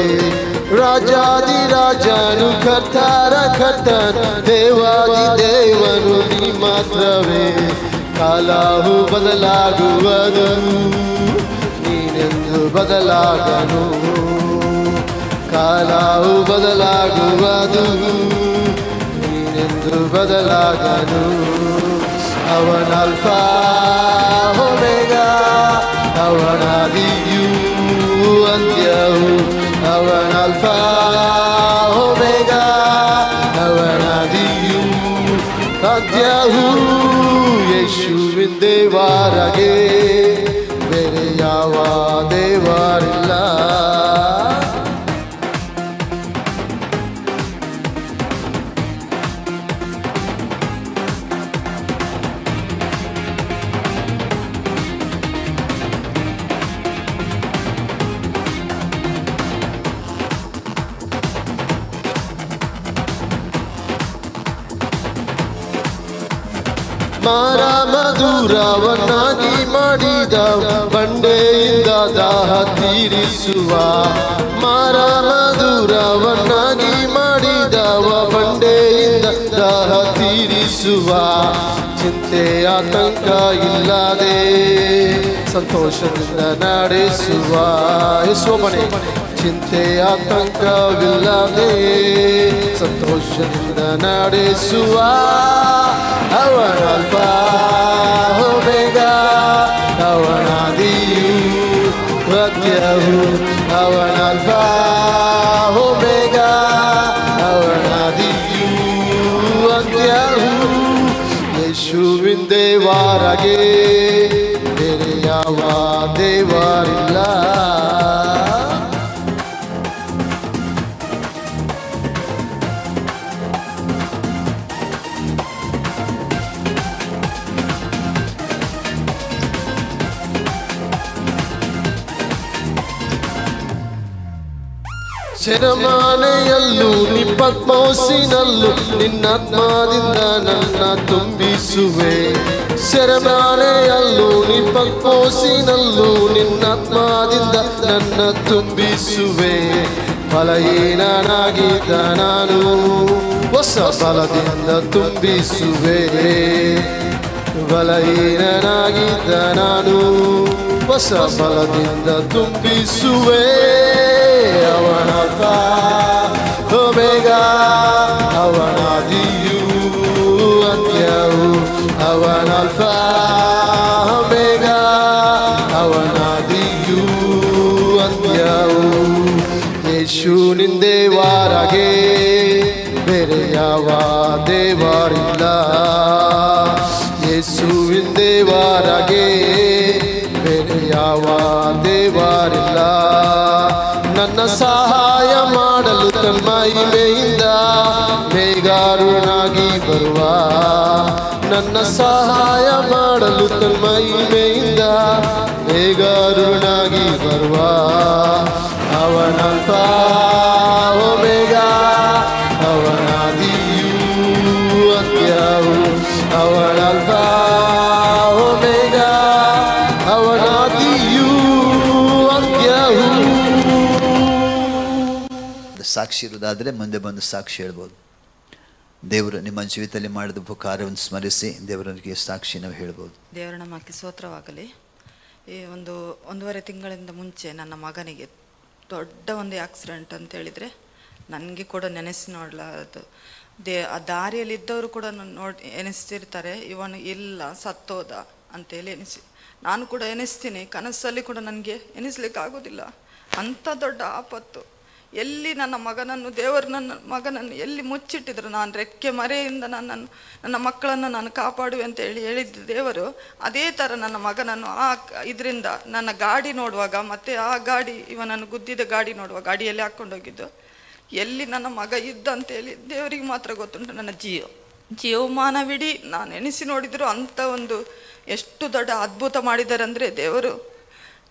ರಾಜಾದಿ ರಾಜನು ಕರ್ತಾರ ಕರ್ತನು ದೇವಾದಿ ದೇವನು ನೀ ಮಾತ್ರವೇ. ಕಾಲವು ಬದಲಾಗುವುದು ನೀನೆಂದು ಬದಲಾಗನು. ಕಾಲವು ಬದಲಾಗುವುದು ನೀನೆಂದು ಬದಲಾಗನು. ಅವನ ಅಲ್ಫಾ ಒಮೆಗಾ, ಅವನಾದಿಯೂ ಅಂತ್ಯವು. ಅವನ ಅಲ್ಫಾ ಒಮೆಗಾ, ಅವನಾದಿಯೂ ಅಂತ್ಯವು. ಯೇಸುವಿನ ದೇವರಾಗೆ ಬೇರೆ ಯಾವ ದೇವರಿಲ್ಲ. ಮಾರ ಮಧುರವನ್ನಾಗಿ ಮಾಡಿದ ಬಂಡೆಯಿಂದ ದಾಹ ತೀರಿಸುವ. ಮಾರ ಮಧುರವನ್ನಾಗಿ ಮಾಡಿದವ ಬಂಡೆಯಿಂದ ದಾಹ ತೀರಿಸುವ. ಚಿಂತೆ ಆತಂಕ ಇಲ್ಲದೆ ಸಂತೋಷದಿಂದ ನಡೆಸುವ. ಯೇಸುವನೇ ಚಿಂತೆ ಆತಂಕವಿಲ್ಲದೆ ಸಂತೋಷದಿಂದ ನಡೆಸುವ. ಅವನ ಅಲ್ಫಾ ಒಮೆಗಾ, ಅವನಾದಿಯೂ ಅಂತ್ಯವು. ಅವನ ಅಲ್ಫಾ ಒಮೆಗಾ, ಅವನಾದಿಯೂ ಅಂತ್ಯವು. ಯೇಸುವಿನ ದೇವರಾಗೆ ಬೇರೆ ಯಾವ ದೇವರಿಲ್ಲ. ಸೆರೆಮನೆಯಲ್ಲೂ ನಿಪತ್ಮೋಸಿನಲ್ಲೂ ನಿನ್ನಾತ್ಮದಿಂದ ನನ್ನ ತುಂಬಿಸುವೆ. ಸೆರೆಮನೆಯಲ್ಲೂ ನಿಪತ್ಮೋಸಿನಲ್ಲೂ ನಿನ್ನಾತ್ಮದಿಂದ ನನ್ನ ತುಂಬಿಸುವೆ. ಫಲಹೀನನಾಗಿದ್ದ ನಾನು ಹೊಸ ಬಲದಿಂದ ತುಂಬಿಸುವೆ. ಬಲಹೀನನಾಗಿದ್ದ ನಾನು ಹೊಸ ಬಲದಿಂದ ತುಂಬಿಸುವೆ. ಅವನಲ್ಫ ಒಮೆಗಾ, ಅವನಾದಿಯೂ ಅಂತ್ಯವು. ಅವನಲ್ಫ ಒಮೆಗಾ, ಅವನಾದಿಯೂ ಅಂತ್ಯವು. ಯೇಸುವಿನ ದೇವರಾಗೆ ಬೇರೆ ಯಾವ ದೇವರಿಲ್ಲ. ಯೇಸುವಿನ ದೇವರಾಗೆ ಬೇರೆ ಯಾವ ದೇವರಿಲ್ಲ. ನನ್ನ ಸಹಾಯ ಮಾಡಲು ತನ್ನ ಮಹಿಮೆಯಿಂದ ಮೇಘಾರೂಢನಾಗಿ ಬರುವ. ನನ್ನ ಸಹಾಯ ಮಾಡಲು ತನ್ನ ಮಹಿಮೆಯಿಂದ ಮೇಘಾರೂಢನಾಗಿ ಬರುವ. ಅವನಲ್ಫ ಒಮೆಗಾ, ಅವನಾದಿಯೂ ಅಂತ್ಯವು. ಅವನಲ್ಫ ಒಮೆಗಾ, ಅವನಾದಿಯೂ ಅಂತ್ಯವು. ಸಾಕ್ಷಿ ಇರುವುದಾದರೆ ಮುಂದೆ ಬಂದು ಸಾಕ್ಷಿ ಹೇಳ್ಬೋದು. ದೇವರು ನಿಮ್ಮ ಜೀವಿತದಲ್ಲಿ ಮಾಡಿದ ಕಾರ್ಯವನ್ನು ಸ್ಮರಿಸಿ ದೇವರಿಗೆ ಸಾಕ್ಷಿ ನಾವು ಹೇಳ್ಬೋದು. ದೇವರ ನಾಮಕ್ಕೆ ಸ್ತೋತ್ರವಾಗಲಿ. ಈ ಒಂದೂವರೆ ತಿಂಗಳಿಂದ ಮುಂಚೆ ನನ್ನ ಮಗನಿಗೆ ದೊಡ್ಡ ಒಂದು ಆಕ್ಸಿಡೆಂಟ್ ಅಂತ ಹೇಳಿದರೆ ನನಗೆ ಕೂಡ ನೆನೆಸಿ ನೋಡಲಾರದು. ಆ ದಾರಿಯಲ್ಲಿದ್ದವರು ಕೂಡ ಎನಿಸ್ತಿರ್ತಾರೆ, ಇವನು ಇಲ್ಲ ಸತ್ತೋದ ಅಂತೇಳಿ ನಾನು ಕೂಡ ಎನಿಸ್ತೀನಿ. ಕನಸಲ್ಲಿ ಕೂಡ ನನಗೆ ಎನಿಸ್ಲಿಕ್ಕೆ ಆಗೋದಿಲ್ಲ. ಅಂಥ ದೊಡ್ಡ ಆಪತ್ತು. ಎಲ್ಲಿ ನನ್ನ ಮಗನನ್ನು, ದೇವರು ನನ್ನ ಮಗನನ್ನು ಎಲ್ಲಿ ಮುಚ್ಚಿಟ್ಟಿದ್ರು, ನಾನು ರೆಕ್ಕೆ ಮರೆಯಿಂದ ನನ್ನ ಮಕ್ಕಳನ್ನು ನಾನು ಕಾಪಾಡುವೆ ಅಂತ ಹೇಳಿದ್ದ ದೇವರು, ಅದೇ ಥರ ನನ್ನ ಮಗನನ್ನು ಇದರಿಂದ ನನ್ನ ಗಾಡಿ ನೋಡುವಾಗ, ಮತ್ತು ಆ ಗಾಡಿ ಇವನನ್ನು ಗುದ್ದಿದ ಗಾಡಿ ನೋಡುವ ಗಾಡಿಯಲ್ಲಿ ಹಾಕ್ಕೊಂಡೋಗಿದ್ದು, ಎಲ್ಲಿ ನನ್ನ ಮಗ ಇದ್ದ ಅಂತೇಳಿ ದೇವರಿಗೆ ಮಾತ್ರ ಗೊತ್ತುಂಟು. ನನ್ನ ಜೀವಮಾನವಿಡೀ ನಾನು ಎಣಿಸಿ ನೋಡಿದ್ರು ಅಂಥ ಒಂದು ಎಷ್ಟು ದೊಡ್ಡ ಅದ್ಭುತ ಮಾಡಿದ್ದಾರೆ ಅಂದರೆ ದೇವರು,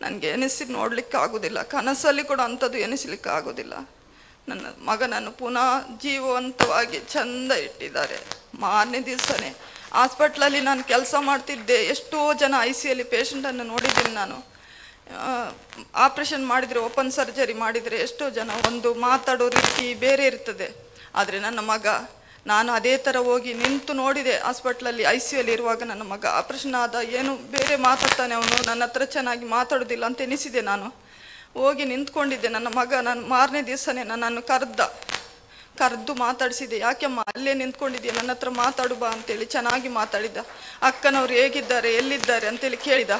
ನನಗೆ ಎನಿಸಿ ನೋಡಲಿಕ್ಕೆ ಆಗೋದಿಲ್ಲ. ಕನಸಲ್ಲಿ ಕೂಡ ಅಂಥದ್ದು ಎನಿಸಲಿಕ್ಕೆ ಆಗೋದಿಲ್ಲ. ನನ್ನ ಮಗನನ್ನು ಪುನಃ ಜೀವವಂತವಾಗಿ ಚೆಂದ ಇಟ್ಟಿದ್ದಾರೆ. ಮಾರನೇ ದಿವಸನೇ ಹಾಸ್ಪಿಟ್ಲಲ್ಲಿ ನಾನು ಕೆಲಸ ಮಾಡ್ತಿದ್ದೆ. ಎಷ್ಟೋ ಜನ ICUಯಲ್ಲಿ ಪೇಷಂಟನ್ನು ನೋಡಿದ್ದೀನಿ ನಾನು. ಆಪ್ರೇಷನ್ ಮಾಡಿದರೆ, ಓಪನ್ ಸರ್ಜರಿ ಮಾಡಿದರೆ ಎಷ್ಟೋ ಜನ ಒಂದು ಮಾತಾಡೋ ರೀತಿ ಬೇರೆ ಇರ್ತದೆ. ಆದರೆ ನನ್ನ ಮಗ, ನಾನು ಅದೇ ಥರ ಹೋಗಿ ನಿಂತು ನೋಡಿದೆ. ಹಾಸ್ಪಿಟ್ಲಲ್ಲಿ ICUಯಲ್ಲಿ ಇರುವಾಗ ನನ್ನ ಮಗ ಆಪ್ರೇಷನ್ ಆದ, ಏನು ಬೇರೆ ಮಾತಾಡ್ತಾನೆ ಅವನು, ನನ್ನ ಹತ್ರ ಚೆನ್ನಾಗಿ ಮಾತಾಡೋದಿಲ್ಲ ಅಂತ ಎನಿಸಿದೆ. ನಾನು ಹೋಗಿ ನಿಂತ್ಕೊಂಡಿದ್ದೆ. ನನ್ನ ಮಗ ನಾನು ಮಾರನೇ ದಿವಸನೇ ನನ್ನನ್ನು ಕರೆದು ಮಾತಾಡಿಸಿದೆ. ಯಾಕೆಮ್ಮ ಅಲ್ಲೇ ನಿಂತ್ಕೊಂಡಿದ್ದೆ, ನನ್ನ ಹತ್ರ ಮಾತಾಡು ಬಾ ಅಂತೇಳಿ ಚೆನ್ನಾಗಿ ಮಾತಾಡಿದ್ದ. ಅಕ್ಕನವ್ರು ಹೇಗಿದ್ದಾರೆ, ಎಲ್ಲಿದ್ದಾರೆ ಅಂತೇಳಿ ಕೇಳಿದ.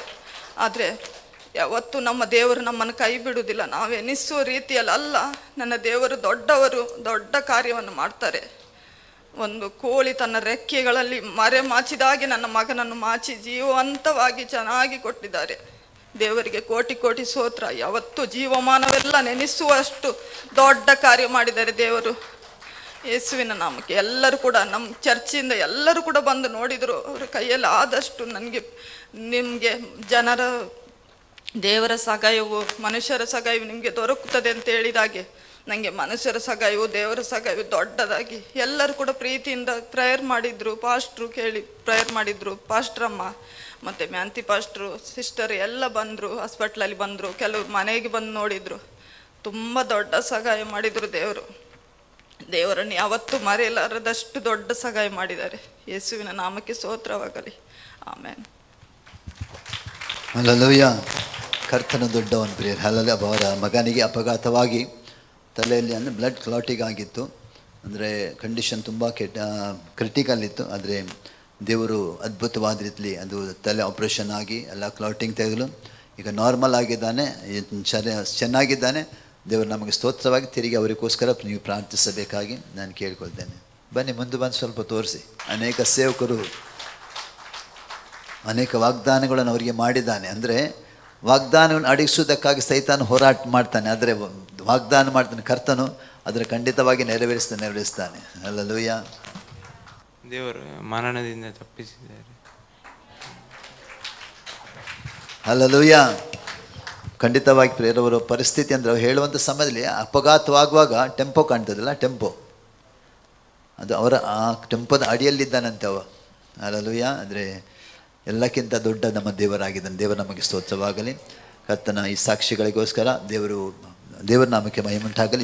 ಆದರೆ ಯಾವತ್ತು ನಮ್ಮ ದೇವರು ನಮ್ಮನ್ನು ಕೈ ಬಿಡುವುದಿಲ್ಲ. ನಾವು ಎನಿಸುವ ರೀತಿಯಲ್ಲಿ ಅಲ್ಲ, ನನ್ನ ದೇವರು ದೊಡ್ಡವರು, ದೊಡ್ಡ ಕಾರ್ಯವನ್ನು ಮಾಡ್ತಾರೆ. ಒಂದು ಕೋಳಿ ತನ್ನ ರೆಕ್ಕೆಗಳಲ್ಲಿ ಮರೆ ಮಾಚಿದಾಗೆ ನನ್ನ ಮಗನನ್ನು ಮಾಚಿ ಜೀವಂತವಾಗಿ ಚೆನ್ನಾಗಿ ಕೊಟ್ಟಿದ್ದಾರೆ. ದೇವರಿಗೆ ಕೋಟಿ ಕೋಟಿ ಸ್ತೋತ್ರ. ಯಾವತ್ತು ಜೀವಮಾನವೆಲ್ಲ ನೆನೆಸುವಷ್ಟು ದೊಡ್ಡ ಕಾರ್ಯ ಮಾಡಿದ್ದಾರೆ ದೇವರು. ಯೇಸುವಿನ ನಾಮಕ್ಕೆ ಎಲ್ಲರೂ ಕೂಡ, ನಮ್ಮ ಚರ್ಚಿಂದ ಎಲ್ಲರೂ ಕೂಡ ಬಂದು ನೋಡಿದರು. ಅವರ ಕೈಯಲ್ಲಿ ಆದಷ್ಟು ನಿಮಗೆ ಜನರ ದೇವರ ಸಹಾಯವು, ಮನುಷ್ಯರ ಸಹಾಯವು ನಿಮಗೆ ದೊರಕುತ್ತದೆ ಅಂತ ಹೇಳಿದಾಗೆ ನನಗೆ ಮನುಷ್ಯರ ಸಹಾಯವು, ದೇವರ ಸಹಾಯವು ದೊಡ್ಡದಾಗಿ ಎಲ್ಲರೂ ಕೂಡ ಪ್ರೀತಿಯಿಂದ ಪ್ರೇಯರ್ ಮಾಡಿದರು. ಪಾಸ್ಟ್ರು ಕೇಳಿ ಪ್ರೇಯರ್ ಮಾಡಿದರು. ಪಾಸ್ಟ್ರಮ್ಮ ಮತ್ತು ಮ್ಯಾಂತಿ ಪಾಸ್ಟ್ರು, ಸಿಸ್ಟರ್ ಎಲ್ಲ ಬಂದರು. ಹಾಸ್ಪಿಟ್ಲಲ್ಲಿ ಬಂದರು, ಕೆಲವರು ಮನೆಗೆ ಬಂದು ನೋಡಿದರು. ತುಂಬ ದೊಡ್ಡ ಸಹಾಯ ಮಾಡಿದರು ದೇವರು. ದೇವರನ್ನು ಯಾವತ್ತೂ ಮರೆಯಲಾರದಷ್ಟು ದೊಡ್ಡ ಸಹಾಯ ಮಾಡಿದ್ದಾರೆ. ಯೇಸುವಿನ ನಾಮಕ್ಕೆ ಸ್ತೋತ್ರವಾಗಲಿ. ಆಮೇನ್. ಹಲ್ಲೆಲೂಯಾ. ಕರ್ತನ ದೊಡ್ಡವನು ಪ್ರಿಯರೇ. ಹಲ್ಲೆಲೂಯಾ. ಅವರ ಮಗನಿಗೆ ಅಪಘಾತವಾಗಿ ತಲೆಯಲ್ಲಿ ಬ್ಲಡ್ ಕ್ಲಾಟಿಂಗ್ ಆಗಿತ್ತು. ಅಂದರೆ ಕಂಡೀಷನ್ ತುಂಬ ಕ್ರಿಟಿಕಲ್ ಇತ್ತು. ಆದರೆ ದೇವರು ಅದ್ಭುತವಾದ ರೀತಿಯಲ್ಲಿ ಅದು ತಲೆ ಆಪ್ರೇಷನ್ ಆಗಿ ಎಲ್ಲ ಕ್ಲಾಟಿಂಗ್ ತೆಗೆದು ಈಗ ನಾರ್ಮಲ್ ಆಗಿದ್ದಾನೆ, ಚೆನ್ನಾಗಿದ್ದಾನೆ. ದೇವರು ನಮಗೆ ಸ್ತೋತ್ರವಾಗಿ ತಿರುಗಿ ಅವರಿಗೋಸ್ಕರ ನೀವು ಪ್ರಾರ್ಥಿಸಬೇಕಾಗಿ ನಾನು ಕೇಳ್ಕೊಳ್ತೇನೆ. ಬನ್ನಿ ಮುಂದೆ ಬಂದು ಸ್ವಲ್ಪ ತೋರಿಸಿ. ಅನೇಕ ಸೇವಕರು ಅನೇಕ ವಾಗ್ದಾನಗಳನ್ನು ಅವರಿಗೆ ಮಾಡಿದ್ದಾನೆ. ಅಂದರೆ ವಾಗ್ದಾನವನ್ನು ಅಡಗಿಸುವುದಕ್ಕಾಗಿ ಸೈತಾನ ಹೋರಾಟ ಮಾಡ್ತಾನೆ, ಆದರೆ ವಾಗ್ದಾನ ಮಾಡ್ತಾನೆ ಕರ್ತನು, ಅದರ ಖಂಡಿತವಾಗಿ ನೆರವೇರಿಸ್ತಾನೆ. ಹಲ್ಲೆಲೂಯಾ. ದೇವರು ಮರಣದಿಂದ ತಪ್ಪಿಸಿದ್ದಾರೆ. ಹಲ್ಲೆಲೂಯಾ. ಖಂಡಿತವಾಗಿ ಪ್ರೇರವರ ಪರಿಸ್ಥಿತಿ ಅಂದರೆ ಹೇಳುವಂಥ ಸಮಯದಲ್ಲಿ ಅಪಘಾತವಾಗುವಾಗ ಟೆಂಪೋ ಕಾಣ್ತದಲ್ಲ, ಟೆಂಪೋ ಅದು ಅವರ ಆ ಟೆಂಪೋದ ಅಡಿಯಲ್ಲಿದ್ದಾನಂತೆ ಅವ. ಹಲ್ಲೆಲೂಯಾ. ಅಂದರೆ ಎಲ್ಲಕ್ಕಿಂತ ದೊಡ್ಡ ನಮ್ಮ ದೇವರಾಗಿದ್ದಾನೆ. ದೇವರು ನಮಗೆ ಸ್ತೋತ್ರವಾಗಲಿ. ಕರ್ತನ ಈ ಸಾಕ್ಷಿಗಳಿಗೋಸ್ಕರ ದೇವರ ನಾಮಕ್ಕೆ ಮಹಿಮೆ ಉಂಟಾಗಲಿ.